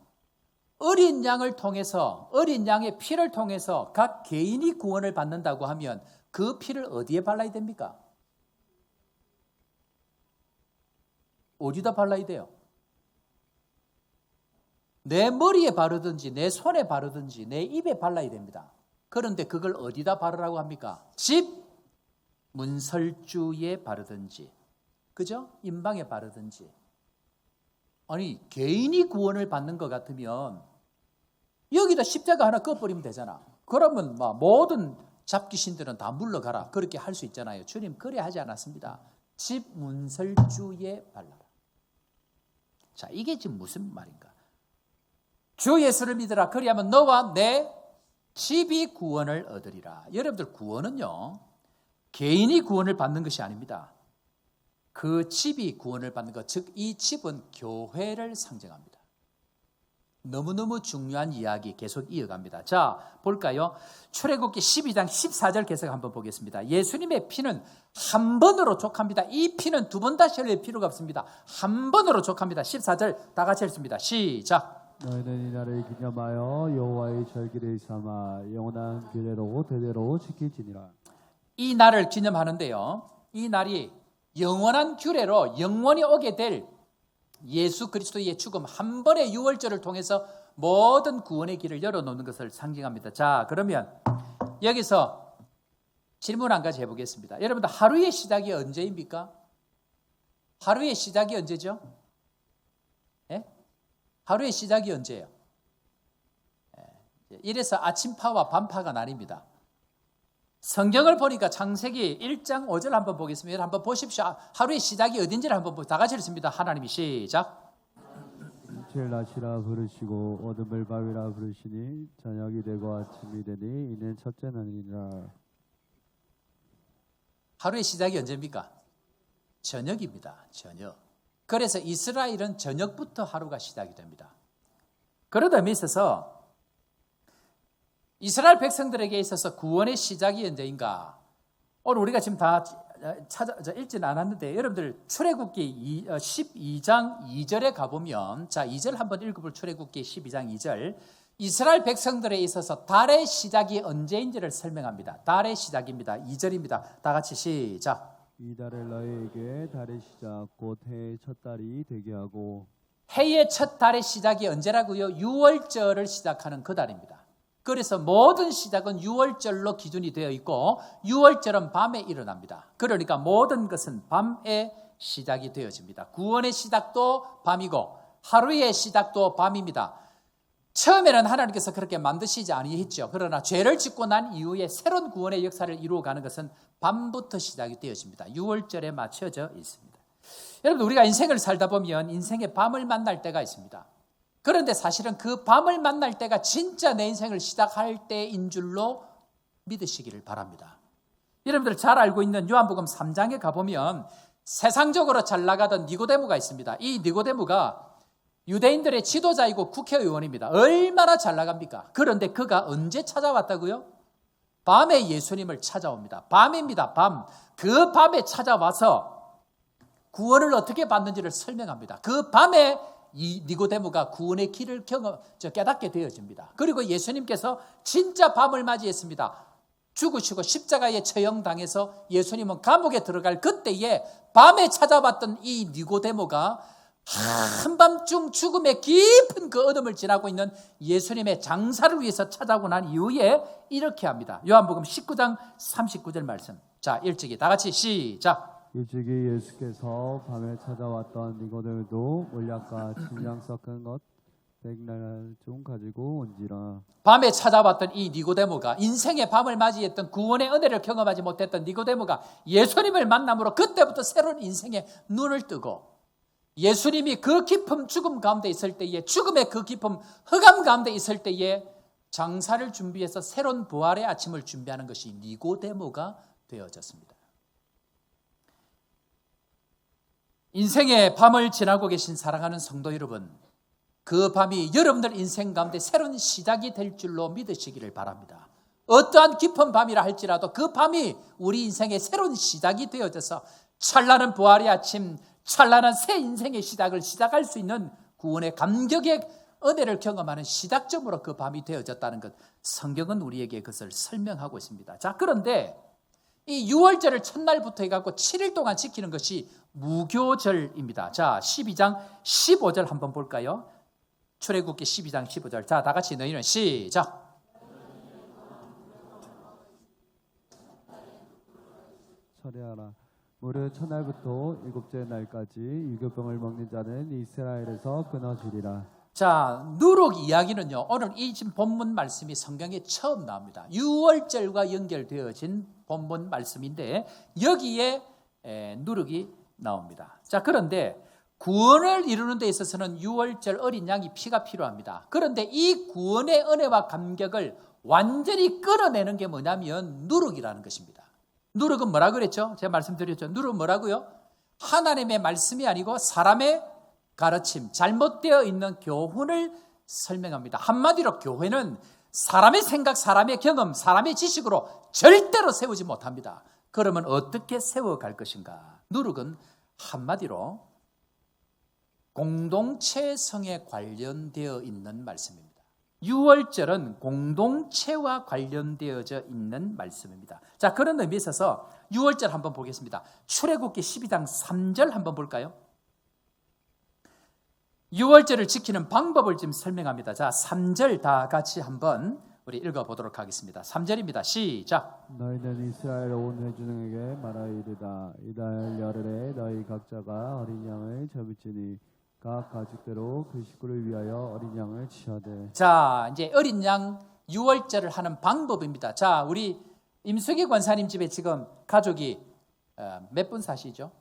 어린 양을 통해서, 어린 양의 피를 통해서 각 개인이 구원을 받는다고 하면 그 피를 어디에 발라야 됩니까? 어디다 발라야 돼요? 내 머리에 바르든지 내 손에 바르든지 내 입에 발라야 됩니다. 그런데 그걸 어디다 바르라고 합니까? 집 문설주에 바르든지, 그죠? 임방에 바르든지. 아니, 개인이 구원을 받는 것 같으면 여기다 십자가 하나 꺼버리면 되잖아. 그러면 모든 잡귀신들은 다 물러가라. 그렇게 할 수 있잖아요. 주님 그래 하지 않았습니다. 집 문설주에 발라라. 자, 이게 지금 무슨 말인가? 주 예수를 믿으라. 그리하면 너와 내 집이 구원을 얻으리라. 여러분들, 구원은요, 개인이 구원을 받는 것이 아닙니다. 그 집이 구원을 받는 것, 즉 이 집은 교회를 상징합니다. 너무너무 중요한 이야기 계속 이어갑니다. 자, 볼까요? 출애굽기 12장 14절 계속 한번 보겠습니다. 예수님의 피는 한 번으로 족합니다. 이 피는 두 번 다시 흘릴 필요가 없습니다. 한 번으로 족합니다. 14절 다 같이 읽습니다. 시작. 너희는 이 날을 기념하여 여호와의 절기를 삼아 영원한 규례로 대대로 지킬지니라. 이 날을 기념하는데요, 이 날이 영원한 규례로 영원히 오게 될 예수 그리스도의 죽음, 한 번의 유월절을 통해서 모든 구원의 길을 열어놓는 것을 상징합니다. 자, 그러면 여기서 질문 한 가지 해보겠습니다. 여러분들, 하루의 시작이 언제입니까? 하루의 시작이 언제죠? 예? 하루의 시작이 언제예요? 이래서 아침파와 밤파가 나뉩니다. 성경을 보니까 창세기 1장 5절 한번 보겠습니다. 한번 보십시오. 하루의 시작이 어딘지를 한번 다 같이 읽습니다. 하나님이 시작. 이틀 낮이라 부르시고 어둠을 밤이라 부르시니 저녁이 되고 아침이 되니 이는 첫째 날이니라. 하루의 시작이 언제입니까? 저녁입니다. 저녁. 그래서 이스라엘은 저녁부터 하루가 시작이 됩니다. 그런 의미에 있어서 이스라엘 백성들에게 있어서 구원의 시작이 언제인가? 오늘 우리가 지금 다 읽지는 않았는데, 여러분들 출애굽기 12장 2절에 가보면, 자, 2절 한번 읽어볼. 출애굽기 12장 2절. 이스라엘 백성들에 있어서 달의 시작이 언제인지를 설명합니다. 달의 시작입니다. 2절입니다. 다 같이 시작. 이 달을 너희에게 달의 시작 곧 해의 첫 달이 되게 하고. 해의 첫 달의 시작이 언제라고요? 유월절을 시작하는 그 달입니다. 그래서 모든 시작은 유월절로 기준이 되어 있고, 유월절은 밤에 일어납니다. 그러니까 모든 것은 밤에 시작이 되어집니다. 구원의 시작도 밤이고 하루의 시작도 밤입니다. 처음에는 하나님께서 그렇게 만드시지 아니했죠. 그러나 죄를 짓고 난 이후에 새로운 구원의 역사를 이루어가는 것은 밤부터 시작이 되어집니다. 유월절에 맞춰져 있습니다. 여러분, 우리가 인생을 살다 보면 인생의 밤을 만날 때가 있습니다. 그런데 사실은 그 밤을 만날 때가 진짜 내 인생을 시작할 때인 줄로 믿으시기를 바랍니다. 여러분들 잘 알고 있는 요한복음 3장에 가보면 세상적으로 잘 나가던 니고데모가 있습니다. 이 니고데모가 유대인들의 지도자이고 국회의원입니다. 얼마나 잘 나갑니까? 그런데 그가 언제 찾아왔다고요? 밤에 예수님을 찾아옵니다. 밤입니다. 밤. 그 밤에 찾아와서 구원을 어떻게 받는지를 설명합니다. 그 밤에 이 니고데모가 구원의 길을 깨닫게 되어집니다. 그리고 예수님께서 진짜 밤을 맞이했습니다. 죽으시고 십자가에 처형당해서 예수님은 감옥에 들어갈 그때에 밤에 찾아왔던 이 니고데모가 한밤중 죽음의 깊은 그 어둠을 지나고 있는 예수님의 장사를 위해서 찾아오고 난 이후에 이렇게 합니다. 요한복음 19장 39절 말씀. 자, 일찍이 다 같이 시작. 일찍이 예수께서 밤에 찾아왔던 니고데모도 몰약과 침향 섞은 것 백날 좀 가지고 온지라. 밤에 찾아왔던 이 니고데모가, 인생의 밤을 맞이했던 구원의 은혜를 경험하지 못했던 니고데모가 예수님을 만남으로 그때부터 새로운 인생의 눈을 뜨고, 예수님이 그 깊은 죽음 가운데 있을 때에, 죽음의 그 깊은 흑암 가운데 있을 때에 장사를 준비해서 새로운 부활의 아침을 준비하는 것이 니고데모가 되어졌습니다. 인생의 밤을 지나고 계신 사랑하는 성도 여러분, 그 밤이 여러분들 인생 가운데 새로운 시작이 될 줄로 믿으시기를 바랍니다. 어떠한 깊은 밤이라 할지라도 그 밤이 우리 인생의 새로운 시작이 되어져서 찬란한 부활의 아침, 찬란한 새 인생의 시작을 시작할 수 있는 구원의 감격의 은혜를 경험하는 시작점으로 그 밤이 되어졌다는 것, 성경은 우리에게 그것을 설명하고 있습니다. 자, 그런데 이 유월절을 첫날부터 해갖고 7일 동안 지키는 것이 무교절입니다. 자, 12장 15절 한번 볼까요? 출애굽기 12장 15절. 자, 다 같이 너희는 시작. 철회하라. 무릇 첫날부터 일곱째 날까지 유교병을 먹는 자는 이스라엘에서 끊어지리라. 자, 누룩 이야기는요, 오늘 이 지금 본문 말씀이 성경에 처음 나옵니다. 유월절과 연결되어진 본문 말씀인데 여기에 누룩이 나옵니다. 자, 그런데 구원을 이루는 데 있어서는 유월절 어린 양이 피가 필요합니다. 그런데 이 구원의 은혜와 감격을 완전히 끌어내는 게 뭐냐면 누룩이라는 것입니다. 누룩은 뭐라고 그랬죠? 제가 말씀드렸죠. 누룩은 뭐라고요? 하나님의 말씀이 아니고 사람의 가르침, 잘못되어 있는 교훈을 설명합니다. 한마디로 교회는 사람의 생각, 사람의 경험, 사람의 지식으로 절대로 세우지 못합니다. 그러면 어떻게 세워갈 것인가? 누룩은 한마디로 공동체성에 관련되어 있는 말씀입니다. 유월절은 공동체와 관련되어져 있는 말씀입니다. 자, 그런 의미에 있어서 유월절 한번 보겠습니다. 출애굽기 12장 3절 한번 볼까요? 유월절을 지키는 방법을 지금 설명합니다. 자, 3절 다 같이 한번 우리 읽어보도록 하겠습니다. 3절입니다. 시작. 너희는 이스라엘 온 회중에게 말하이르다. 이달 열흘에 너희 각자가 어린 양을 잡을지니 각 가축대로 그 식구를 위하여 어린 양을 치어대. 자, 이제 어린 양 유월절을 하는 방법입니다. 자, 우리 임숙희 권사님 집에 지금 가족이 몇 분 사시죠?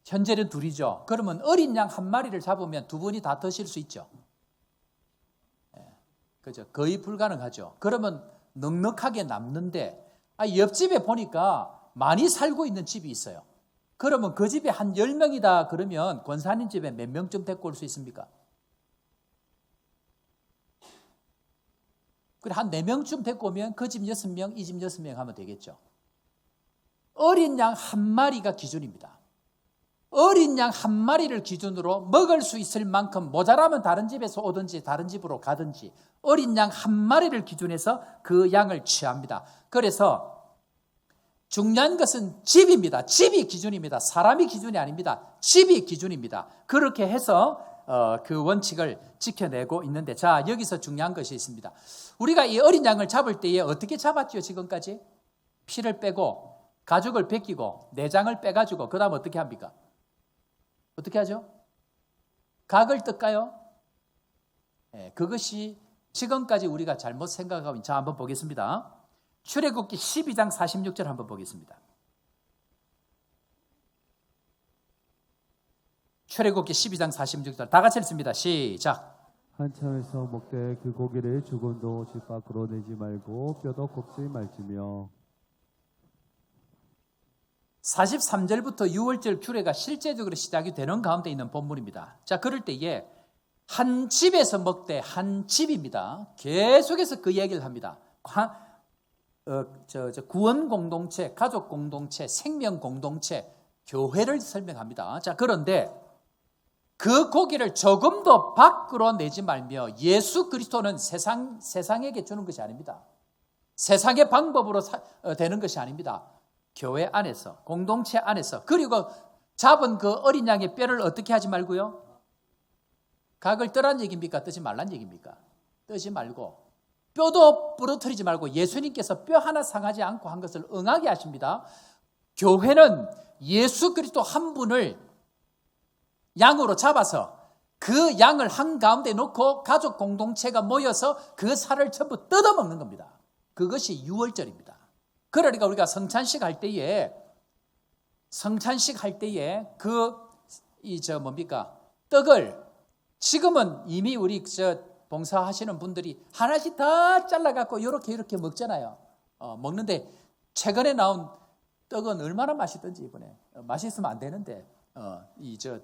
현재는 둘이죠. 그러면 어린 양 한 마리를 잡으면 두 분이 다 드실 수 있죠. 그죠? 거의 불가능하죠. 그러면 넉넉하게 남는데 옆집에 보니까 많이 살고 있는 집이 있어요. 그러면 그 집에 한 10명이다 그러면 권사님 집에 몇 명쯤 데리고 올 수 있습니까? 그래 한 4명쯤 데리고 오면 그 집 6명, 이 집 6명 하면 되겠죠. 어린 양 한 마리가 기준입니다. 어린 양 한 마리를 기준으로 먹을 수 있을 만큼 모자라면 다른 집에서 오든지 다른 집으로 가든지 어린 양 한 마리를 기준해서 그 양을 취합니다. 그래서 중요한 것은 집입니다. 집이 기준입니다. 사람이 기준이 아닙니다. 집이 기준입니다. 그렇게 해서 그 원칙을 지켜내고 있는데 자, 여기서 중요한 것이 있습니다. 우리가 이 어린 양을 잡을 때에 어떻게 잡았죠? 지금까지 피를 빼고 가죽을 벗기고 내장을 빼가지고 그 다음 어떻게 합니까? 어떻게 하죠? 각을 뜰까요? 그것이 지금까지 우리가 잘못 생각하고 자, 한번 보겠습니다. 출애굽기 12장 46절 한번 보겠습니다. 출애굽기 12장 46절 다 같이 읽습니다. 시작. 한참에서 먹되 그 고기를 조금도 집 밖으로 내지 말고 뼈도 곱지 말지며 43절부터 6월절 규례가 실제적으로 시작이 되는 가운데 있는 본문입니다. 자, 그럴 때에 한 집에서 먹되 한 집입니다. 계속해서 그 얘기를 합니다. 구원 공동체, 가족 공동체, 생명 공동체, 교회를 설명합니다. 자, 그런데 그 고기를 조금도 밖으로 내지 말며 예수 그리스도는 세상에게 주는 것이 아닙니다. 세상의 방법으로 되는 것이 아닙니다. 교회 안에서, 공동체 안에서, 그리고 잡은 그 어린 양의 뼈를 어떻게 하지 말고요? 각을 뜨란 얘기입니까? 뜨지 말란 얘기입니까? 뜨지 말고 뼈도 부러뜨리지 말고 예수님께서 뼈 하나 상하지 않고 한 것을 응하게 하십니다. 교회는 예수 그리스도 한 분을 양으로 잡아서 그 양을 한가운데 놓고 가족 공동체가 모여서 그 살을 전부 뜯어먹는 겁니다. 그것이 유월절입니다. 그러니까 우리가 성찬식 할 때에 떡을 지금은 이미 우리 봉사하시는 분들이 하나씩 다 잘라갖고 이렇게 먹잖아요. 먹는데 최근에 나온 떡은 얼마나 맛있던지 이번에 맛있으면 안 되는데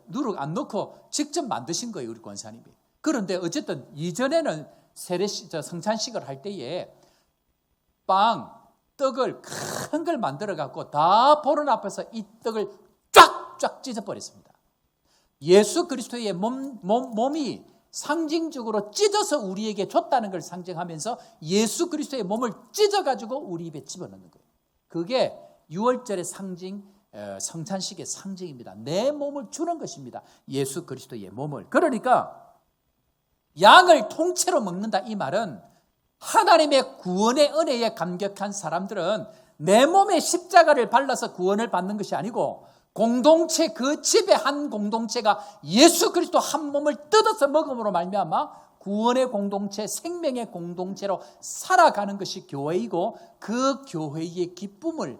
누룩 안 넣고 직접 만드신 거예요, 우리 권사님이. 그런데 어쨌든 이전에는 성찬식을 할 때에 떡을 큰 걸 만들어 갖고 다 보는 앞에서 이 떡을 쫙쫙 찢어버렸습니다. 예수 그리스도의 몸이 상징적으로 찢어서 우리에게 줬다는 걸 상징하면서 예수 그리스도의 몸을 찢어가지고 우리 입에 집어넣는 거예요. 그게 유월절의 상징, 성찬식의 상징입니다. 내 몸을 주는 것입니다. 예수 그리스도의 몸을. 그러니까 양을 통째로 먹는다 이 말은 하나님의 구원의 은혜에 감격한 사람들은 내 몸에 십자가를 발라서 구원을 받는 것이 아니고 공동체, 그 집의 한 공동체가 예수 그리스도 한 몸을 뜯어서 먹음으로 말미암아 구원의 공동체, 생명의 공동체로 살아가는 것이 교회이고 그 교회의 기쁨을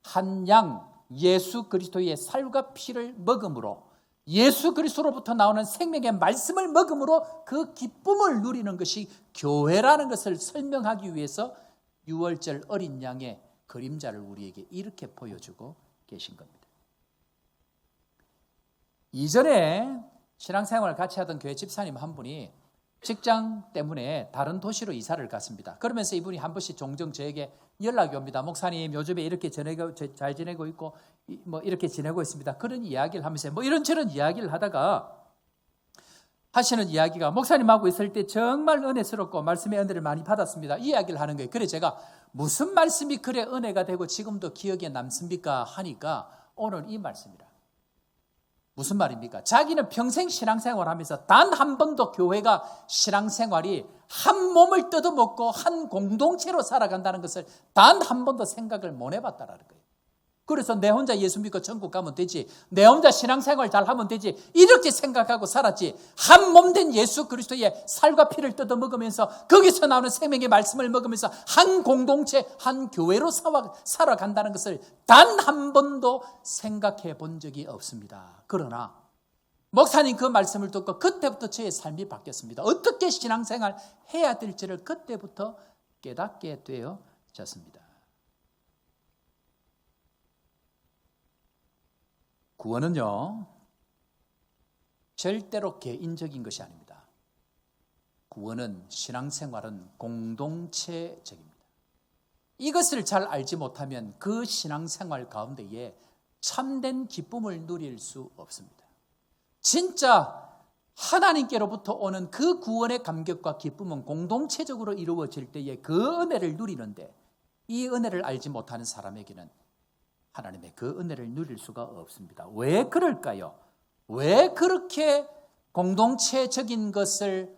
한 양 예수 그리스도의 살과 피를 먹음으로 예수 그리스도로부터 나오는 생명의 말씀을 먹음으로 그 기쁨을 누리는 것이 교회라는 것을 설명하기 위해서 유월절 어린 양의 그림자를 우리에게 이렇게 보여주고 계신 겁니다. 이전에 신앙생활을 같이 하던 교회 집사님 한 분이 직장 때문에 다른 도시로 이사를 갔습니다. 그러면서 이분이 한 번씩 종종 저에게 연락이 옵니다. 목사님 요즘에 이렇게 잘 지내고 있고 뭐 이렇게 지내고 있습니다. 그런 이야기를 하면서 뭐 이런저런 이야기를 하다가 하시는 이야기가 목사님하고 있을 때 정말 은혜스럽고 말씀의 은혜를 많이 받았습니다. 이 이야기를 하는 거예요. 그래 제가 무슨 말씀이 그래 은혜가 되고 지금도 기억에 남습니까? 하니까 오늘 이 말씀이라. 무슨 말입니까? 자기는 평생 신앙생활 하면서 단 한 번도 교회가 신앙생활이 한 몸을 뜯어먹고 한 공동체로 살아간다는 것을 단 한 번도 생각을 못 해봤다라는 거예요. 그래서 내 혼자 예수 믿고 천국 가면 되지, 내 혼자 신앙생활 잘하면 되지 이렇게 생각하고 살았지, 한 몸 된 예수 그리스도의 살과 피를 뜯어먹으면서 거기서 나오는 생명의 말씀을 먹으면서 한 공동체, 한 교회로 살아간다는 것을 단 한 번도 생각해 본 적이 없습니다. 그러나 목사님 그 말씀을 듣고 그때부터 저의 삶이 바뀌었습니다. 어떻게 신앙생활 해야 될지를 그때부터 깨닫게 되어졌습니다. 구원은요, 절대로 개인적인 것이 아닙니다. 구원은, 신앙생활은 공동체적입니다. 이것을 잘 알지 못하면 그 신앙생활 가운데에 참된 기쁨을 누릴 수 없습니다. 진짜 하나님께로부터 오는 그 구원의 감격과 기쁨은 공동체적으로 이루어질 때에 그 은혜를 누리는데 이 은혜를 알지 못하는 사람에게는 하나님의 그 은혜를 누릴 수가 없습니다. 왜 그럴까요? 왜 그렇게 공동체적인 것을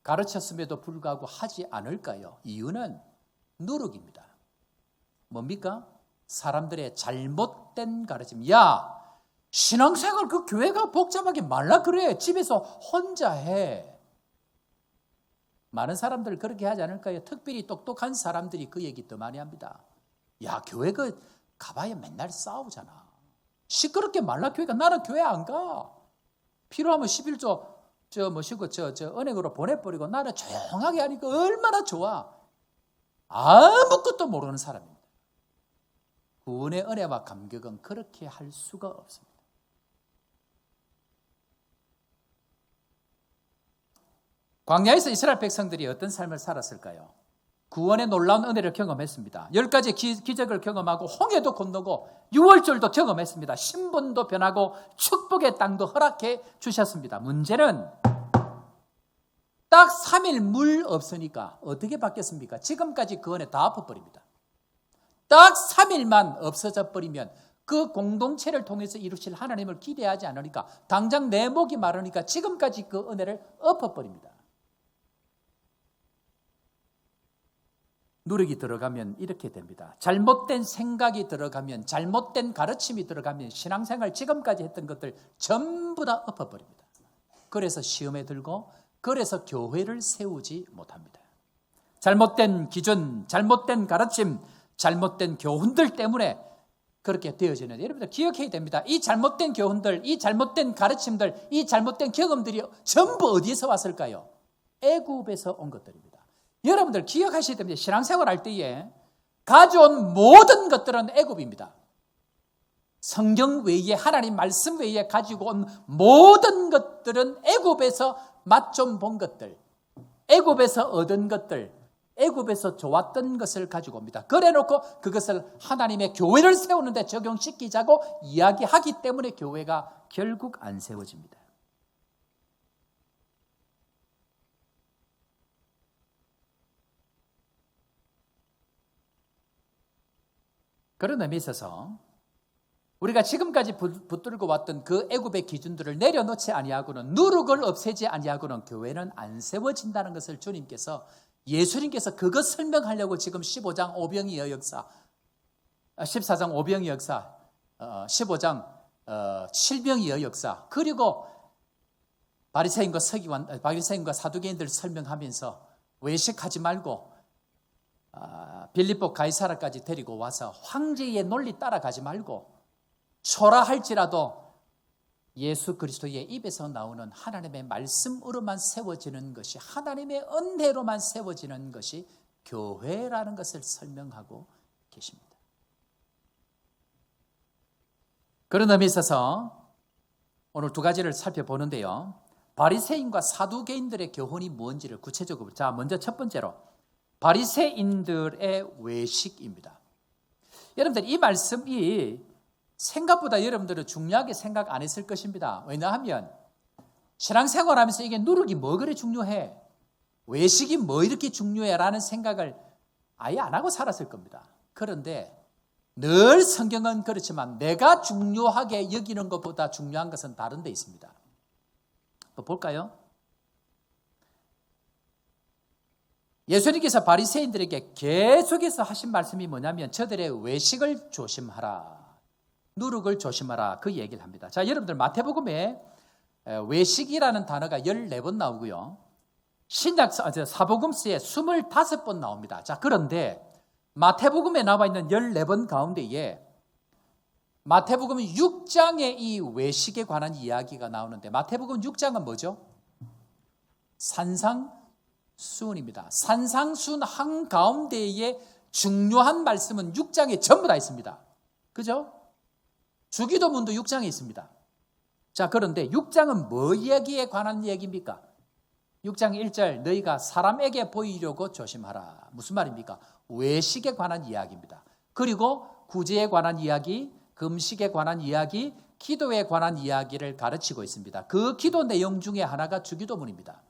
가르쳤음에도 불구하고 하지 않을까요? 이유는 누룩입니다. 뭡니까? 사람들의 잘못된 가르침. 야, 신앙생활 그 교회가 복잡하게 말라 그래. 집에서 혼자 해. 많은 사람들 그렇게 하지 않을까요? 특별히 똑똑한 사람들이 그 얘기 더 많이 합니다. 야, 교회 그 가봐야 맨날 싸우잖아. 시끄럽게 말라 교회가. 나는 교회 안 가. 필요하면 11조 은행으로 보내버리고 나는 조용하게 하니까 얼마나 좋아. 아무것도 모르는 사람입니다. 구원의 은혜와 감격은 그렇게 할 수가 없습니다. 광야에서 이스라엘 백성들이 어떤 삶을 살았을까요? 구원의 놀라운 은혜를 경험했습니다. 10가지 기적을 경험하고 홍해도 건너고 유월절도 경험했습니다. 신분도 변하고 축복의 땅도 허락해 주셨습니다. 문제는 딱 3일 물 없으니까 어떻게 바뀌었습니까? 지금까지 그 은혜 다 엎어버립니다. 딱 3일만 없어져 버리면 그 공동체를 통해서 이루실 하나님을 기대하지 않으니까 당장 내 목이 마르니까 지금까지 그 은혜를 엎어버립니다. 누룩이 들어가면 이렇게 됩니다. 잘못된 생각이 들어가면, 잘못된 가르침이 들어가면 신앙생활 지금까지 했던 것들 전부 다 엎어버립니다. 그래서 시험에 들고, 그래서 교회를 세우지 못합니다. 잘못된 기준, 잘못된 가르침, 잘못된 교훈들 때문에 그렇게 되어지는데, 여러분들 기억해야 됩니다. 이 잘못된 교훈들, 이 잘못된 가르침들, 이 잘못된 경험들이 전부 어디에서 왔을까요? 애굽에서 온 것들입니다. 여러분들 기억하셔야 됩니다. 신앙생활 할 때에 가져온 모든 것들은 애굽입니다. 성경 외에, 하나님 말씀 외에 가지고 온 모든 것들은 애굽에서 맛 좀 본 것들, 애굽에서 얻은 것들, 애굽에서 좋았던 것을 가지고 옵니다. 그래놓고 그것을 하나님의 교회를 세우는데 적용시키자고 이야기하기 때문에 교회가 결국 안 세워집니다. 그런 의미에 있어서 우리가 지금까지 붙들고 왔던 그 애굽의 기준들을 내려놓지 아니하고는, 누룩을 없애지 아니하고는 교회는 안 세워진다는 것을 주님께서, 예수님께서 그것 설명하려고 지금 15장 오병이어 역사, 14장 오병이어 역사, 15장 7병이어 역사, 그리고 바리새인과 사두개인들 설명하면서 외식하지 말고 빌립보 가이사라까지 데리고 와서 황제의 논리 따라가지 말고 초라할지라도 예수 그리스도의 입에서 나오는 하나님의 말씀으로만 세워지는 것이, 하나님의 은혜로만 세워지는 것이 교회라는 것을 설명하고 계십니다. 그런 의미에 있어서 오늘 두 가지를 살펴보는데요. 바리새인과 사두개인들의 교훈이 뭔지를 구체적으로, 자, 먼저 첫 번째로 바리새인들의 외식입니다. 여러분들, 이 말씀이 생각보다 여러분들은 중요하게 생각 안 했을 것입니다. 왜냐하면 신앙생활하면서 이게 누룩이 뭐 그리 중요해, 외식이 뭐 이렇게 중요해 라는 생각을 아예 안 하고 살았을 겁니다. 그런데 늘 성경은 그렇지만 내가 중요하게 여기는 것보다 중요한 것은 다른 데 있습니다. 한번 볼까요? 예수님께서 바리새인들에게 계속해서 하신 말씀이 뭐냐면 저들의 외식을 조심하라, 누룩을 조심하라, 그 얘기를 합니다. 자, 여러분들 마태복음에 외식이라는 단어가 14번 나오고요. 사복음서에 25번 나옵니다. 자, 그런데 마태복음에 나와 있는 14번 가운데에 마태복음 6장에 이 외식에 관한 이야기가 나오는데, 마태복음 6장은 뭐죠? 산상수훈입니다. 산상수훈 한가운데에 중요한 말씀은 6장에 전부 다 있습니다. 그죠? 주기도문도 6장에 있습니다. 자, 그런데 6장은 뭐 이야기에 관한 얘기입니까? 6장 1절, 너희가 사람에게 보이려고 조심하라. 무슨 말입니까? 외식에 관한 이야기입니다. 그리고 구제에 관한 이야기, 금식에 관한 이야기, 기도에 관한 이야기를 가르치고 있습니다. 그 기도 내용 중에 하나가 주기도문입니다.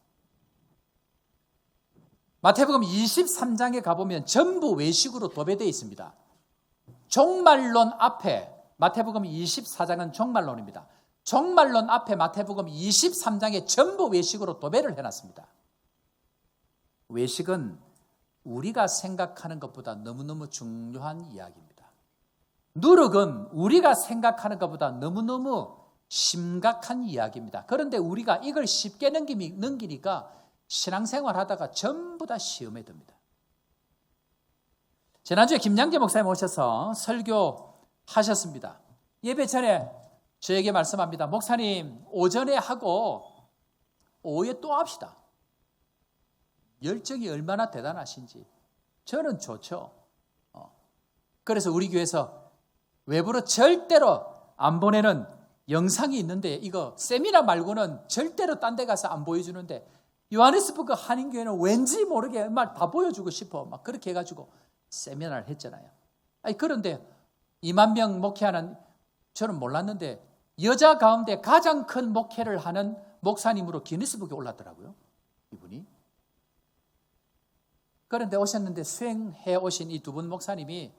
마태복음 23장에 가보면 전부 외식으로 도배되어 있습니다. 종말론 앞에, 마태복음 24장은 종말론입니다. 종말론 앞에 마태복음 23장에 전부 외식으로 도배를 해놨습니다. 외식은 우리가 생각하는 것보다 너무너무 중요한 이야기입니다. 누룩은 우리가 생각하는 것보다 너무너무 심각한 이야기입니다. 그런데 우리가 이걸 쉽게 넘기니까 신앙생활 하다가 전부 다 시험에 듭니다. 지난주에 김양재 목사님 오셔서 설교하셨습니다. 예배 전에 저에게 말씀합니다. 목사님, 오전에 하고 오후에 또 합시다. 열정이 얼마나 대단하신지. 저는 좋죠. 그래서 우리 교회에서 외부로 절대로 안 보내는 영상이 있는데, 이거 세미나 말고는 절대로 딴 데 가서 안 보여주는데, 요하네스버그 한인교회는 왠지 모르게 막 다 보여주고 싶어 막 그렇게 해가지고 세미나를 했잖아요. 그런데 2만 명 목회하는, 저는 몰랐는데 여자 가운데 가장 큰 목회를 하는 목사님으로 기네스북에 올랐더라고요, 이분이. 그런데 오셨는데 수행해 오신 이 두 분 목사님이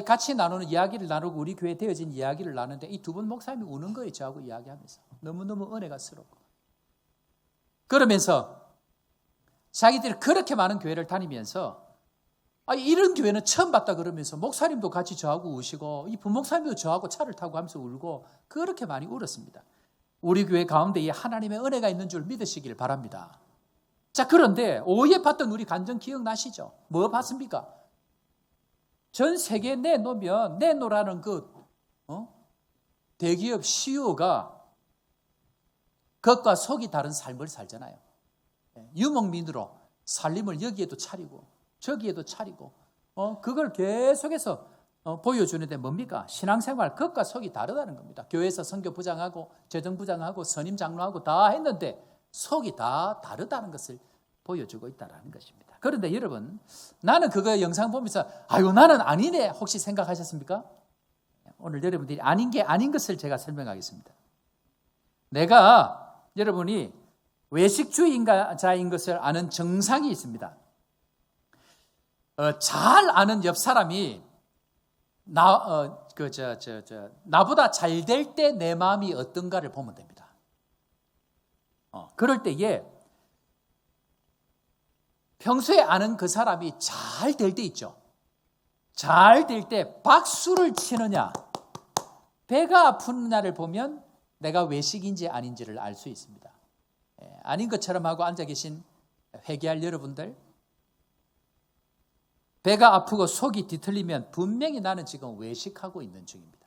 같이 나누는 이야기를 나누고 우리 교회에 되어진 이야기를 나누는데 이 두 분 목사님이 우는 거예요, 저하고 이야기하면서. 너무너무 은혜가 스럽고. 그러면서 자기들이 그렇게 많은 교회를 다니면서 이런 교회는 처음 봤다 그러면서 목사님도 같이 저하고 우시고 이 부목사님도 저하고 차를 타고 하면서 울고 그렇게 많이 울었습니다. 우리 교회 가운데 이 하나님의 은혜가 있는 줄 믿으시길 바랍니다. 자, 그런데 오후에 봤던 우리 간증 기억나시죠? 뭐 봤습니까? 전 세계에 내놓으라는 그 대기업 CEO가 겉과 속이 다른 삶을 살잖아요. 유목민으로 살림을 여기에도 차리고 저기에도 차리고 그걸 계속해서 보여주는데 뭡니까? 신앙생활 겉과 속이 다르다는 겁니다. 교회에서 선교부장하고 재정부장하고 선임장로하고 다 했는데 속이 다 다르다는 것을 보여주고 있다는 것입니다. 그런데 여러분, 나는 그거 영상 보면서 아유 나는 아니네 혹시 생각하셨습니까? 오늘 여러분들이 아닌 게 아닌 것을 제가 설명하겠습니다. 내가 여러분이 외식주의자인 것을 아는 정상이 있습니다. 잘 아는 옆 사람이 나보다 잘 될 때 내 마음이 어떤가를 보면 됩니다. 그럴 때에 평소에 아는 그 사람이 잘 될 때 있죠. 잘 될 때 박수를 치느냐, 배가 아픈 날을 보면 내가 외식인지 아닌지를 알 수 있습니다. 아닌 것처럼 하고 앉아 계신 회개할 여러분들, 배가 아프고 속이 뒤틀리면 분명히 나는 지금 외식하고 있는 중입니다.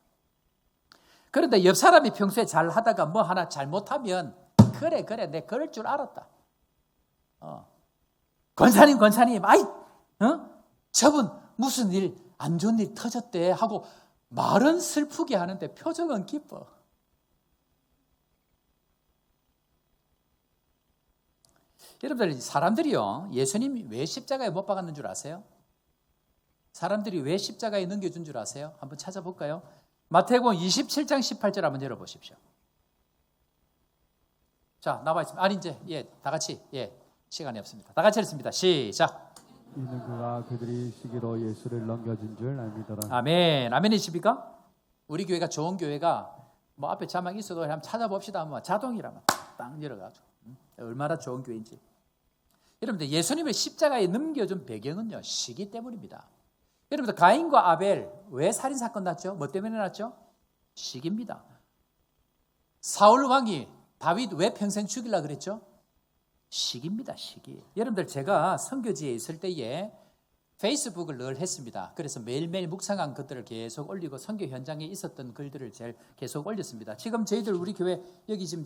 그런데 옆 사람이 평소에 잘 하다가 뭐 하나 잘못하면 그래 내 그럴 줄 알았다. 권사님 아이 저분 무슨 일 안 좋은 일 터졌대 하고 말은 슬프게 하는데 표정은 기뻐. 여러분들, 사람들이요, 예수님이 왜 십자가에 못 박았는 줄 아세요? 사람들이 왜 십자가에 넘겨준 줄 아세요? 한번 찾아볼까요? 마태복음 27장 18절 한번 열어보십시오. 자, 나와 있습니다. 아니 이제 다 같이 시간이 없습니다. 다 같이 읽습니다. 시작. 이는 그가 그들이 시기로 예수를 넘겨준 줄 알미더라. 아멘. 아멘이십니까? 우리 교회가 좋은 교회가 뭐 앞에 자막 있어도 한번 찾아봅시다. 뭐 자동이라면 딱 열어가지고 얼마나 좋은 교회인지. 여러분들, 예수님을 십자가에 넘겨준 배경은요, 시기 때문입니다. 여러분들, 가인과 아벨 왜 살인사건 났죠? 뭐 때문에 났죠? 시기입니다. 사울 왕이 다윗 왜 평생 죽이려고 그랬죠? 시기입니다. 시기. 여러분들, 제가 선교지에 있을 때에 페이스북을 늘 했습니다. 그래서 매일매일 묵상한 것들을 계속 올리고 선교 현장에 있었던 글들을 제일 계속 올렸습니다. 지금 저희들 우리 교회 여기 지금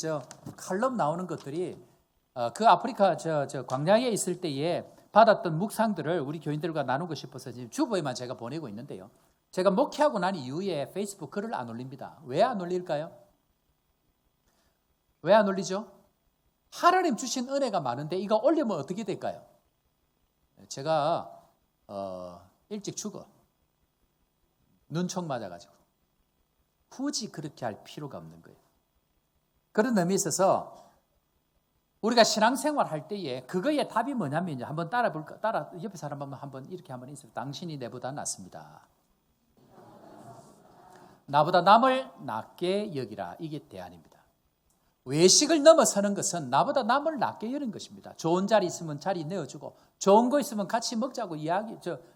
칼럼 나오는 것들이 그 아프리카 광야에 있을 때에 받았던 묵상들을 우리 교인들과 나누고 싶어서 지금 주보에만 제가 보내고 있는데요. 제가 목회하고 난 이후에 페이스북 글을 안 올립니다. 왜 안 올릴까요? 왜 안 올리죠? 하나님 주신 은혜가 많은데 이거 올리면 어떻게 될까요? 제가 일찍 죽어. 눈총 맞아가지고. 굳이 그렇게 할 필요가 없는 거예요. 그런 의미에 있어서 우리가 신앙생활 할 때에 그거의 답이 뭐냐면 이제 한번 옆에 사람 한번 이렇게 한번 있어요. 당신이 내보다 낫습니다. 나보다 남을 낮게 여기라. 이게 대안입니다. 외식을 넘어서는 것은 나보다 남을 낮게 여는 것입니다. 좋은 자리 있으면 자리 내어주고, 좋은 거 있으면 같이 먹자고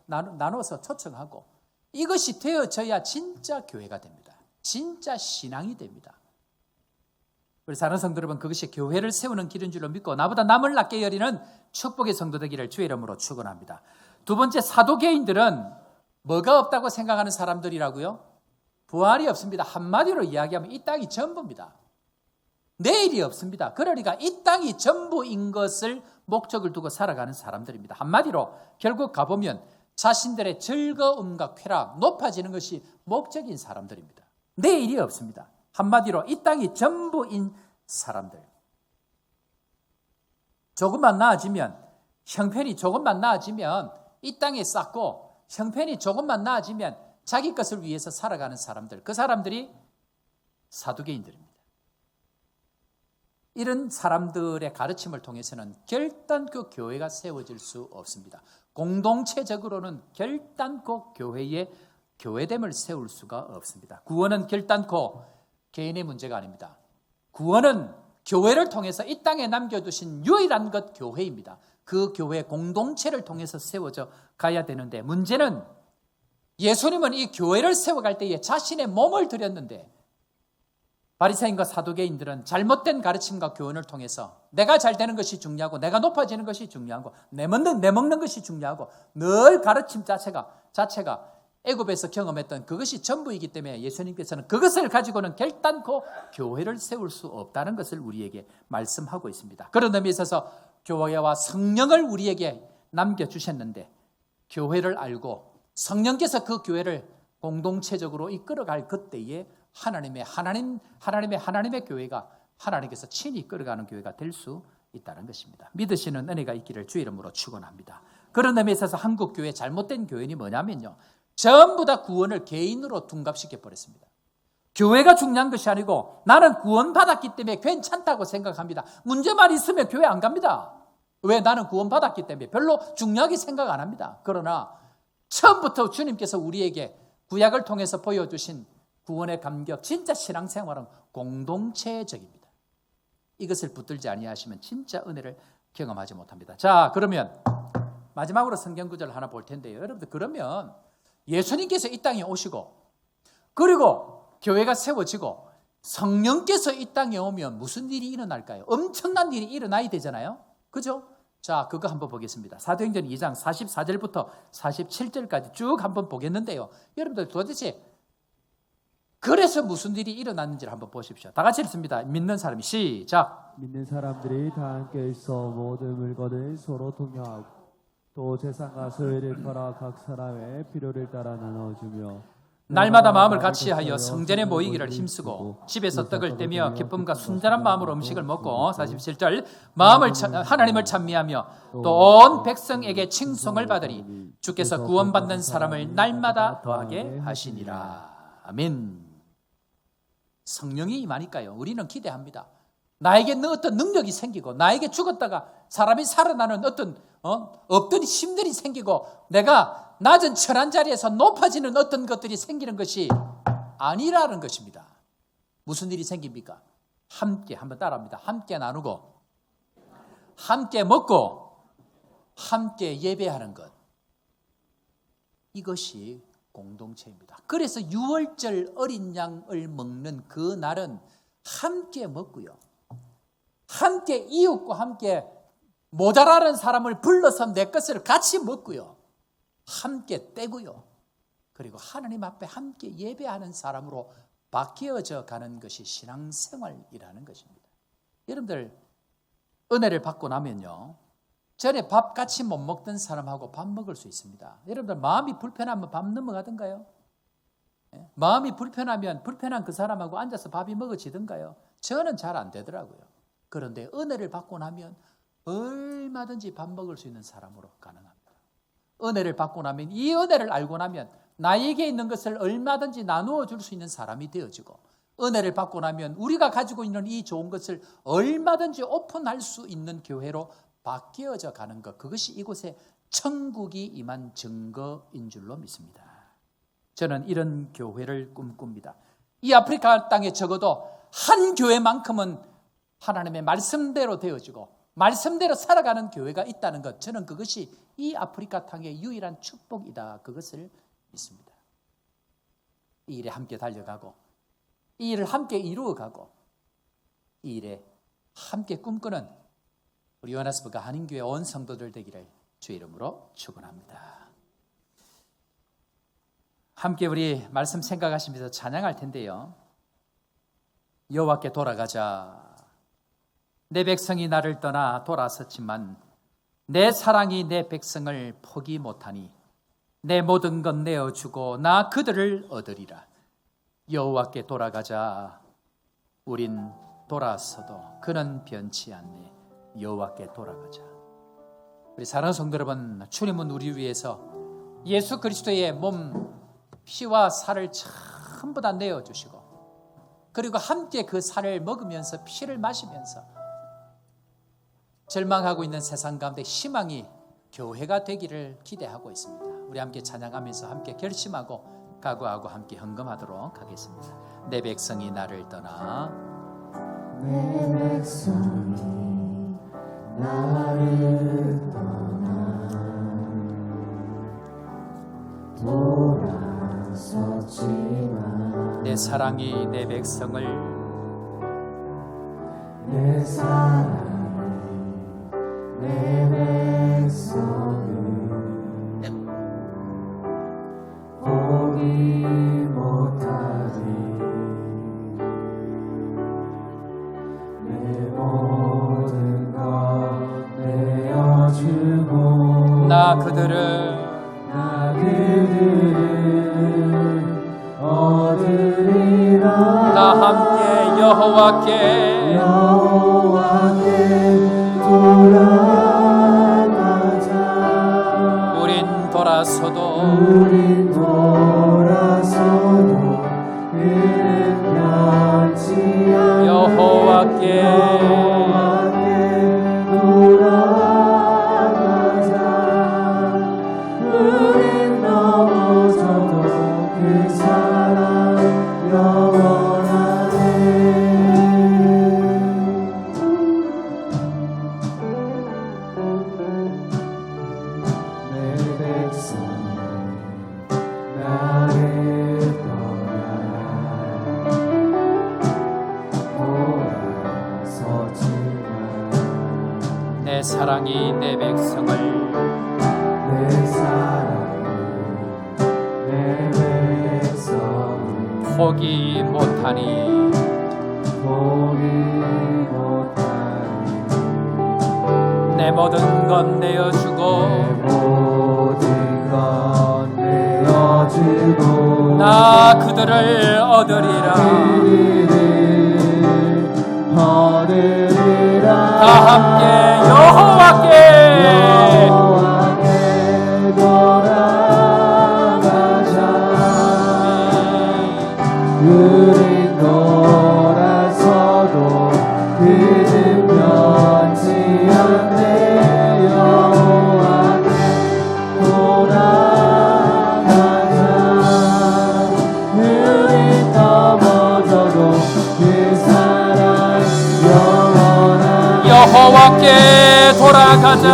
나눠서 초청하고, 이것이 되어져야 진짜 교회가 됩니다. 진짜 신앙이 됩니다. 우리 사랑하는 성도 여러분, 그것이 교회를 세우는 길인 줄로 믿고 나보다 남을 낮게 여리는 축복의 성도 되기를 주의 이름으로 축원합니다. 두 번째, 사도계인들은 뭐가 없다고 생각하는 사람들이라고요? 부활이 없습니다. 한마디로 이야기하면 이 땅이 전부입니다. 내일이 없습니다. 그러니까 이 땅이 전부인 것을 목적을 두고 살아가는 사람들입니다. 한마디로 결국 가보면 자신들의 즐거움과 쾌락, 높아지는 것이 목적인 사람들입니다. 내일이 없습니다. 한마디로 이 땅이 전부인 사람들. 조금만 나아지면, 형편이 조금만 나아지면 이 땅에 쌓고, 형편이 조금만 나아지면 자기 것을 위해서 살아가는 사람들. 그 사람들이 사두개인들입니다. 이런 사람들의 가르침을 통해서는 결단코 교회가 세워질 수 없습니다. 공동체적으로는 결단코 교회의 교회됨을 세울 수가 없습니다. 구원은 결단코 개인의 문제가 아닙니다. 구원은 교회를 통해서 이 땅에 남겨두신 유일한 것 교회입니다. 그 교회 공동체를 통해서 세워져 가야 되는데, 문제는 예수님은 이 교회를 세워갈 때에 자신의 몸을 드렸는데, 바리새인과 사두개인들은 잘못된 가르침과 교훈을 통해서 내가 잘 되는 것이 중요하고, 내가 높아지는 것이 중요하고, 내 먹는 것이 중요하고, 늘 가르침 자체가 애굽에서 경험했던 그것이 전부이기 때문에 예수님께서는 그것을 가지고는 결단코 교회를 세울 수 없다는 것을 우리에게 말씀하고 있습니다. 그런 의미에 있어서 교회와 성령을 우리에게 남겨주셨는데, 교회를 알고 성령께서 그 교회를 공동체적으로 이끌어갈 그때에 하나님의 교회가 하나님께서 친히 이끌어가는 교회가 될 수 있다는 것입니다. 믿으시는 은혜가 있기를 주의 이름으로 축원합니다. 그런 의미에 있어서 한국 교회 잘못된 교인이 뭐냐면요, 전부 다 구원을 개인으로 둔갑시켜 버렸습니다. 교회가 중요한 것이 아니고 나는 구원받았기 때문에 괜찮다고 생각합니다. 문제만 있으면 교회 안 갑니다. 왜? 나는 구원받았기 때문에 별로 중요하게 생각 안 합니다. 그러나 처음부터 주님께서 우리에게 구약을 통해서 보여주신 구원의 감격, 진짜 신앙생활은 공동체적입니다. 이것을 붙들지 아니하시면 진짜 은혜를 경험하지 못합니다. 자, 그러면 마지막으로 성경 구절을 하나 볼 텐데요. 여러분들, 그러면 예수님께서 이 땅에 오시고 그리고 교회가 세워지고 성령께서 이 땅에 오면 무슨 일이 일어날까요? 엄청난 일이 일어나야 되잖아요. 그죠? 자, 그거 한번 보겠습니다. 사도행전 2장 44절부터 47절까지 쭉 한번 보겠는데요. 여러분들, 도대체 그래서 무슨 일이 일어났는지를 한번 보십시오. 다 같이 읽습니다. 믿는 사람이 시작. 믿는 사람들이 다 함께 있어 모든 물건을 서로 통용하고 또 재산과 소유를 팔아 각 사람의 필요를 따라 나눠주며 날마다 마음을 같이하여 성전에 모이기를 힘쓰고 집에서 떡을 떼며 기쁨과 순전한 마음으로 음식을 먹고 47절 하나님을 찬미하며 또 온 백성에게 칭송을 받으리 주께서 구원받는 사람을 날마다 더하게 하시니라. 아멘. 성령이 임하니까요, 우리는 기대합니다. 나에게 어떤 능력이 생기고 나에게 죽었다가 사람이 살아나는 어떤 없던 힘들이 생기고 내가 낮은 천한 자리에서 높아지는 어떤 것들이 생기는 것이 아니라는 것입니다. 무슨 일이 생깁니까? 함께, 한번 따라합니다. 함께 나누고 함께 먹고 함께 예배하는 것, 이것이 공동체입니다. 그래서 유월절 어린 양을 먹는 그 날은 함께 먹고요, 함께 이웃과 함께 모자라는 사람을 불러서 내 것을 같이 먹고요, 함께 떼고요, 그리고 하나님 앞에 함께 예배하는 사람으로 바뀌어져 가는 것이 신앙생활이라는 것입니다. 여러분들, 은혜를 받고 나면요, 전에 밥 같이 못 먹던 사람하고 밥 먹을 수 있습니다. 여러분들, 마음이 불편하면 밥 넘어가던가요? 마음이 불편하면 불편한 그 사람하고 앉아서 밥이 먹어지던가요? 저는 잘 안 되더라고요. 그런데 은혜를 받고 나면 얼마든지 밥 먹을 수 있는 사람으로 가능합니다. 은혜를 받고 나면, 이 은혜를 알고 나면 나에게 있는 것을 얼마든지 나누어 줄 수 있는 사람이 되어지고, 은혜를 받고 나면 우리가 가지고 있는 이 좋은 것을 얼마든지 오픈할 수 있는 교회로 바뀌어져 가는 것, 그것이 이곳에 천국이 임한 증거인 줄로 믿습니다. 저는 이런 교회를 꿈꿉니다. 이 아프리카 땅에 적어도 한 교회만큼은 하나님의 말씀대로 되어지고 말씀대로 살아가는 교회가 있다는 것, 저는 그것이 이 아프리카 땅의 유일한 축복이다, 그것을 믿습니다. 이 일에 함께 달려가고 이 일을 함께 이루어가고 이 일에 함께 꿈꾸는 우리 요하네스버그 한인교회 온 성도들 되기를 주의 이름으로 축원합니다. 함께 우리 말씀 생각하시면서 찬양할 텐데요. 여호와께 돌아가자. 내 백성이 나를 떠나 돌아섰지만 내 사랑이 내 백성을 포기 못하니 내 모든 것 내어주고 나 그들을 얻으리라. 여호와께 돌아가자. 우린 돌아서도 그는 변치 않네. 여호와께 돌아가자. 우리 사랑하는 성도 여러분, 주님은 우리 위해서 예수 그리스도의 몸, 피와 살을 전부 다 내어주시고, 그리고 함께 그 살을 먹으면서 피를 마시면서 절망하고 있는 세상 가운데 희망이 교회가 되기를 기대하고 있습니다. 우리 함께 찬양하면서 함께 결심하고 각오하고 함께 헌금하도록 하겠습니다. 내 백성이 나를 떠나, 내 백성이 나를 떠나 돌아섰지만 내 사랑이 내 백성을 내 사랑이 내 백성을 포기 못하리. 내 모든 것 내어주고 나 그들을 얻으리라. 나 함께 여호와께 여호와께 우린 돌아서도 그는 변치 않네. 여호와께 돌아가자. 우린 넘어져도 그 사랑 영원하네. 내 백성이 나를 떠나 돌아서지만 내 사랑이 내 백성을 내 사랑이 내 백성이 포기 못하니 포기 못하니 내 모든 것 내어주고 모든 것 내어주고 나 그들을 얻으리라. 얻으리라. 다 함께 여호와께 여호와께 돌아가자. 우린 돌아서도 그는 변치 않네. 여호와께 돌아가자. 우린 넘어져도 그 사랑 영원한 여호와께 돌아가자.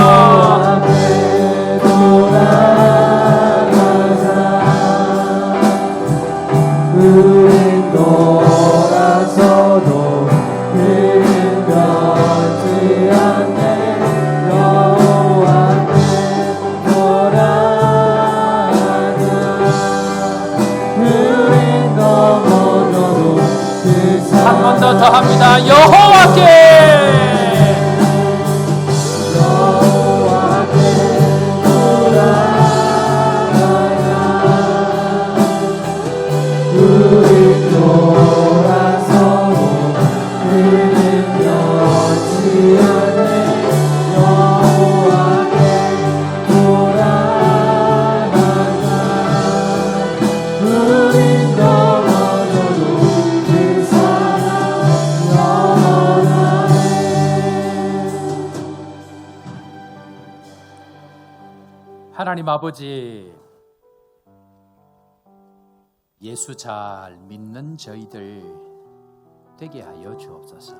여호와께 돌아가자. 우린 돌아서도 그는 변치 않네. 여호와께 돌아가자. 우린 넘어져도 그 한 번 더 사랑 합니다. 여호와께 여호와께 돌아가자. 우린 돌아서도 그는 변치 않네. 여호와께 돌아가자. 우린 넘어져도 그 사랑 영원하네. 하나님 아버지, 예수 잘 믿는 저희들 되게 하여 주옵소서.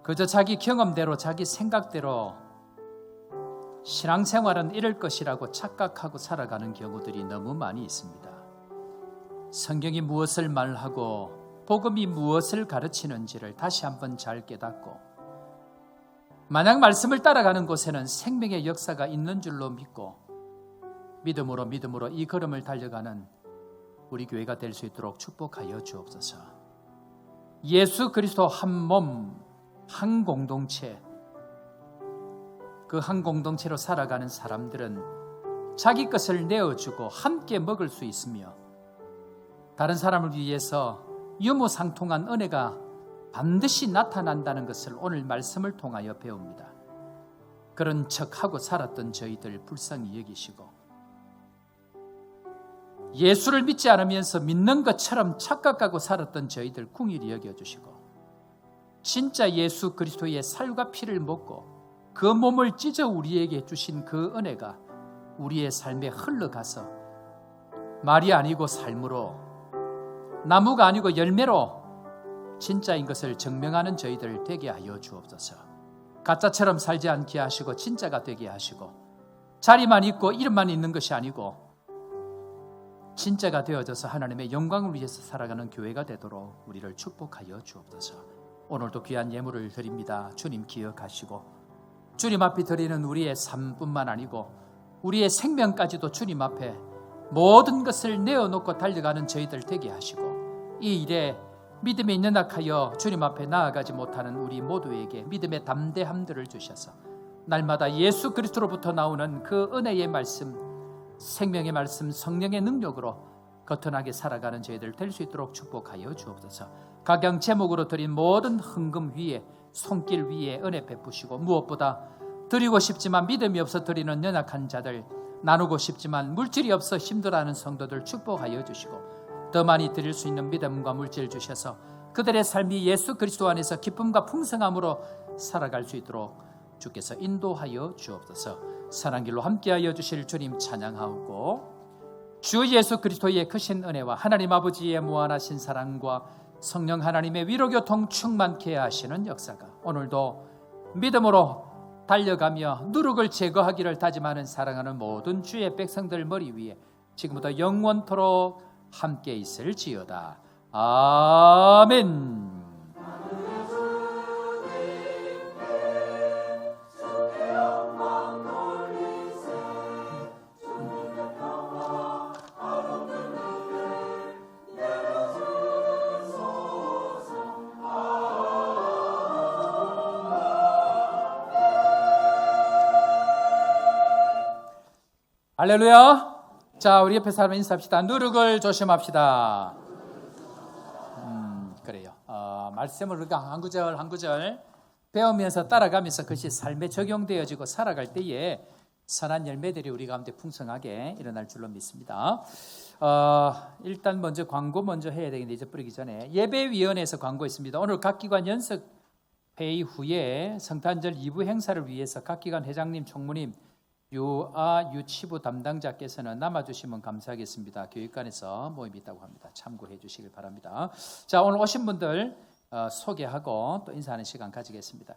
그저 자기 경험대로 자기 생각대로 신앙생활은 이럴 것이라고 착각하고 살아가는 경우들이 너무 많이 있습니다. 성경이 무엇을 말하고 복음이 무엇을 가르치는지를 다시 한번 잘 깨닫고, 만약 말씀을 따라가는 곳에는 생명의 역사가 있는 줄로 믿고 믿음으로 이 걸음을 달려가는 우리 교회가 될 수 있도록 축복하여 주옵소서. 예수 그리스도 한 몸, 한 공동체, 그 한 공동체로 살아가는 사람들은 자기 것을 내어주고 함께 먹을 수 있으며 다른 사람을 위해서 유무상통한 은혜가 반드시 나타난다는 것을 오늘 말씀을 통하여 배웁니다. 그런 척하고 살았던 저희들 불쌍히 여기시고, 예수를 믿지 않으면서 믿는 것처럼 착각하고 살았던 저희들 궁일이 여겨주시고, 진짜 예수 그리스도의 살과 피를 먹고 그 몸을 찢어 우리에게 주신 그 은혜가 우리의 삶에 흘러가서 말이 아니고 삶으로, 나무가 아니고 열매로 진짜인 것을 증명하는 저희들 되게 하여 주옵소서. 가짜처럼 살지 않게 하시고 진짜가 되게 하시고, 자리만 있고 이름만 있는 것이 아니고 진짜가 되어져서 하나님의 영광을 위해서 살아가는 교회가 되도록 우리를 축복하여 주옵소서. 오늘도 귀한 예물을 드립니다. 주님 기억하시고 주님 앞에 드리는 우리의 삶뿐만 아니고 우리의 생명까지도 주님 앞에 모든 것을 내어놓고 달려가는 저희들 되게 하시고, 이 일에 믿음이 있는 악하여 주님 앞에 나아가지 못하는 우리 모두에게 믿음의 담대함들을 주셔서 날마다 예수 그리스도로부터 나오는 그 은혜의 말씀, 생명의 말씀, 성령의 능력으로 거듭나게 살아가는 저희들 될 수 있도록 축복하여 주옵소서. 각양 제목으로 드린 모든 헌금 위에, 손길 위에 은혜 베푸시고, 무엇보다 드리고 싶지만 믿음이 없어 드리는 연약한 자들, 나누고 싶지만 물질이 없어 힘들어하는 성도들 축복하여 주시고 더 많이 드릴 수 있는 믿음과 물질 주셔서 그들의 삶이 예수 그리스도 안에서 기쁨과 풍성함으로 살아갈 수 있도록 주께서 인도하여 주옵소서. 선한 길로 함께하여 주실 주님 찬양하고 주 예수 그리스도의 크신 은혜와 하나님 아버지의 무한하신 사랑과 성령 하나님의 위로교통 충만케 하시는 역사가 오늘도 믿음으로 달려가며 누룩을 제거하기를 다짐하는 사랑하는 모든 주의 백성들 머리 위에 지금부터 영원토록 함께 있을지어다. 아멘. 할렐루야. 자, 우리 옆에 사람 인사합시다. 누룩을 조심합시다. 그래요. 말씀을 우리가 한 구절 한 구절 배우면서 따라가면서 그것이 삶에 적용되어지고 살아갈 때에 선한 열매들이 우리 가운데 풍성하게 일어날 줄로 믿습니다. 일단 먼저 광고 먼저 해야 되겠는데 잊어버리기 전에 예배위원회에서 광고했습니다. 오늘 각 기관 연석 회의 후에 성탄절 2부 행사를 위해서 각 기관 회장님, 총무님, 유치부 담당자께서는 남아주시면 감사하겠습니다. 교육관에서 모임이 있다고 합니다. 참고해 주시길 바랍니다. 자, 오늘 오신 분들 소개하고 또 인사하는 시간 가지겠습니다.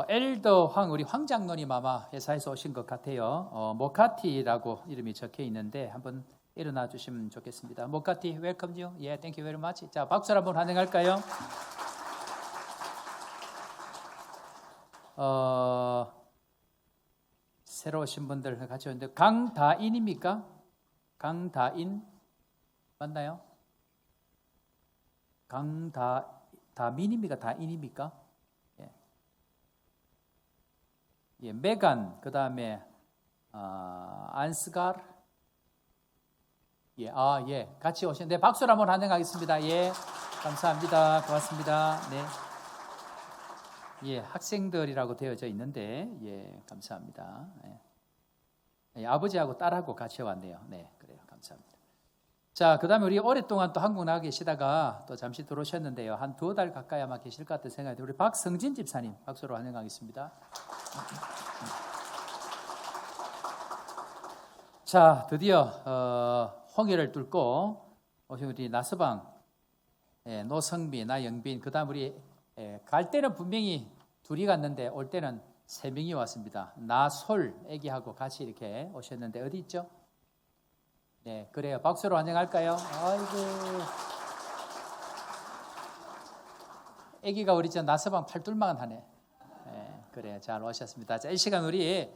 엘더 황, 우리 황 장로님 아마 회사에서 오신 것 같아요. 모카티라고 이름이 적혀 있는데 한번 일어나 주시면 좋겠습니다. 모카티, 웰컴 유. 예, 땡큐 베리 마치. 자, 박수 한번 환영할까요? 새로 오신 분들 같이 오는데 강다인입니까? 강다인 맞나요? 다민입니까? 다인입니까? 예. 예, 메간 그다음에 안스갈 예, 예, 같이 오셨는데 박수를 한번 환영하겠습니다. 예, 감사합니다. 고맙습니다. 네. 예, 학생들이라고 되어져 있는데, 예, 감사합니다. 예. 예, 아버지하고 딸하고 같이 왔네요. 네, 그래요. 감사합니다. 자, 그 다음에 우리 오랫동안 또 한국 나가 계시다가 또 잠시 들어오셨는데요. 한 2달 가까이 아마 계실 것 같은 생각이 들어요. 우리 박성진 집사님, 박수로 환영하겠습니다. 자, 드디어, 홍해를 뚫고 오신 우리 나서방, 예, 노성비, 나영빈, 그 다음 우리 갈 때는 분명히 둘이 갔는데 올 때는 3명이 왔습니다. 나솔 애기하고 같이 이렇게 오셨는데 어디 있죠? 네, 그래요. 박수로 환영할까요? 아이고, 애기가 우리 저 나서방 팔둘만 하네. 네, 그래요. 잘 오셨습니다. 자, 이 시간 우리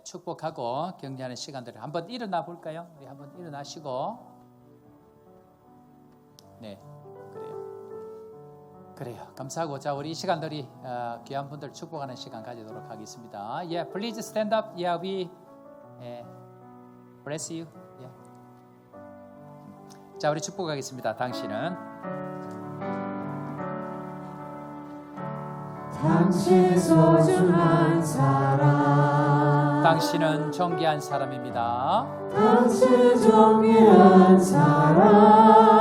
축복하고 격려하는 시간들을 한번 일어나 볼까요? 우리 한번 일어나시고, 네. 그래요. 감사하고 자 우리 이 시간들이 귀한 분들 축복하는 시간 가지도록 하겠습니다. Yeah, please stand up. Yeah, we bless you. Yeah. 자, 우리 축복하겠습니다. 당신은 당신 소중한 사람, 당신은 존귀한 사람입니다. 당신 존귀한 사람,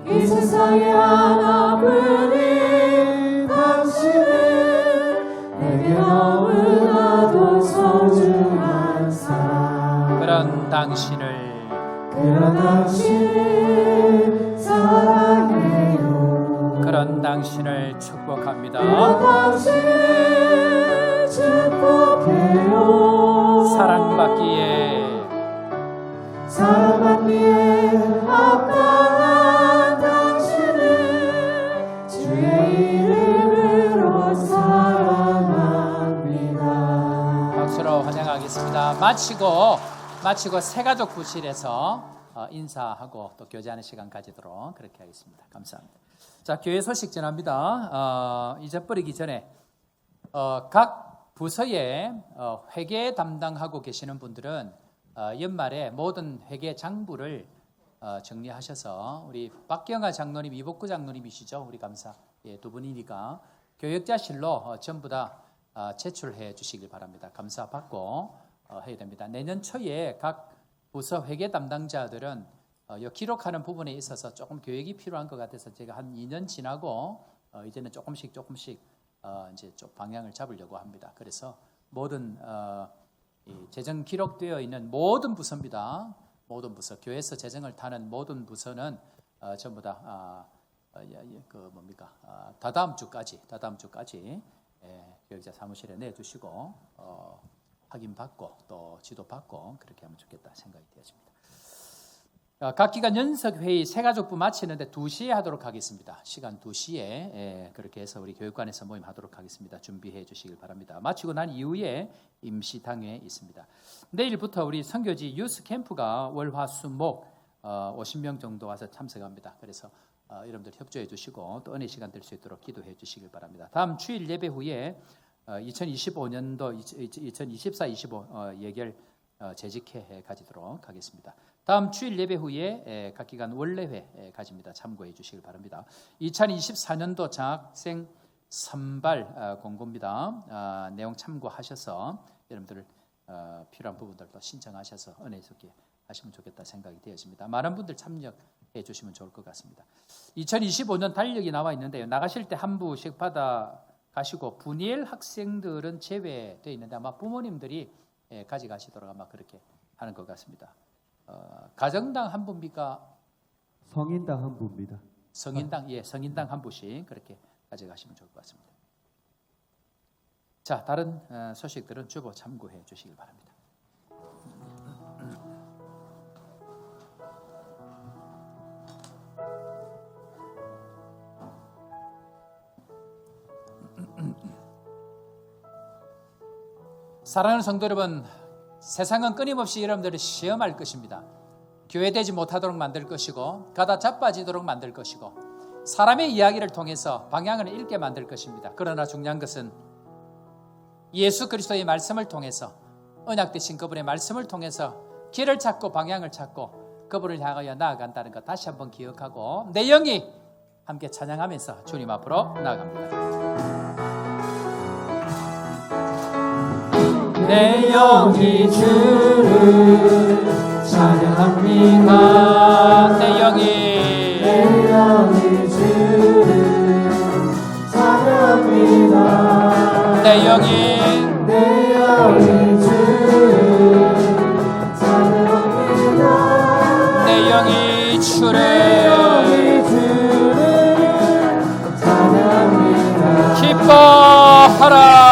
이 세상에 하나뿐인 당신은 내게 너무나도 소중한 사람. 그런 당신을 사랑해요. 그런 당신을 축복합니다. 그런 당신을 축복해요. 사랑받기에 합당한 당신을 주의 이름으로 사랑합니다. 박수로 환영하겠습니다. 마치고 새가족 부실에서 인사하고 또 교제하는 시간 가지도록 그렇게 하겠습니다. 감사합니다. 자, 교회 소식 전합니다. 잊어버리기 전에 각 부서에 회계 담당하고 계시는 분들은 연말에 모든 회계 장부를 정리하셔서 우리 박경아 장로님, 이복구 장로님이시죠? 우리 감사 두 분이니까 교역자실로 전부 다 제출해 주시길 바랍니다. 감사 받고 해야 됩니다. 내년 초에 각 부서 회계 담당자들은 기록하는 부분에 있어서 조금 교육이 필요한 것 같아서 제가 한 2년 지나고 이제는 조금씩 이제 좀 방향을 잡으려고 합니다. 그래서 모든 재정 기록되어 있는 모든 부서입니다. 모든 부서, 교회에서 재정을 타는 모든 부서는 전부 다 다다음 주까지 교육자 사무실에 내두시고 확인받고 또 지도받고 그렇게 하면 좋겠다 생각이 되었습니다. 각 기관 연석회의 새가족부 마치는데 2시에 하도록 하겠습니다. 시간 2시에 그렇게 해서 우리 교육관에서 모임하도록 하겠습니다. 준비해 주시길 바랍니다. 마치고 난 이후에 임시당회 있습니다. 내일부터 우리 선교지 유스 캠프가 월화수목 50명 정도 와서 참석합니다. 그래서 여러분들 협조해 주시고 또 은혜 시간 될 수 있도록 기도해 주시길 바랍니다. 다음 주일 예배 후에 2025년도 2024-25 예결 재직회 가지도록 하겠습니다. 다음 주일 예배 후에 각 기관 원래회 가집니다. 참고해 주시길 바랍니다. 2024년도 장학생 선발 공고입니다. 내용 참고하셔서 여러분들 필요한 부분들도 신청하셔서 은혜 있게 하시면 좋겠다 생각이 되었습니다. 많은 분들 참여해 주시면 좋을 것 같습니다. 2025년 달력이 나와 있는데요. 나가실 때 한 부씩 받아 가시고 분이엘 학생들은 제외되어 있는데 아마 부모님들이 가져가시도록 아마 그렇게 하는 것 같습니다. 가정당 한 분입니까? 성인당 한 부입니다. 성인당 한 부씩 그렇게 가져가시면 좋을 것 같습니다. 자, 다른 소식들은 주보 참고해 주시길 바랍니다. 사랑하는 성도 여러분, 세상은 끊임없이 여러분들을 시험할 것입니다. 교회되지 못하도록 만들 것이고 가다 자빠지도록 만들 것이고 사람의 이야기를 통해서 방향을 잃게 만들 것입니다. 그러나 중요한 것은 예수 그리스도의 말씀을 통해서 언약 되신 그분의 말씀을 통해서 길을 찾고 방향을 찾고 그분을 향하여 나아간다는 것 다시 한번 기억하고 내 영이 함께 찬양하면서 주님 앞으로 나아갑니다. 내 영이 주를 찬양합니다. 내 영이 주를 찬양합니다. 내 영이 주를 찬양합니다. 내 영이 주를 찬양합니다. 기뻐하라.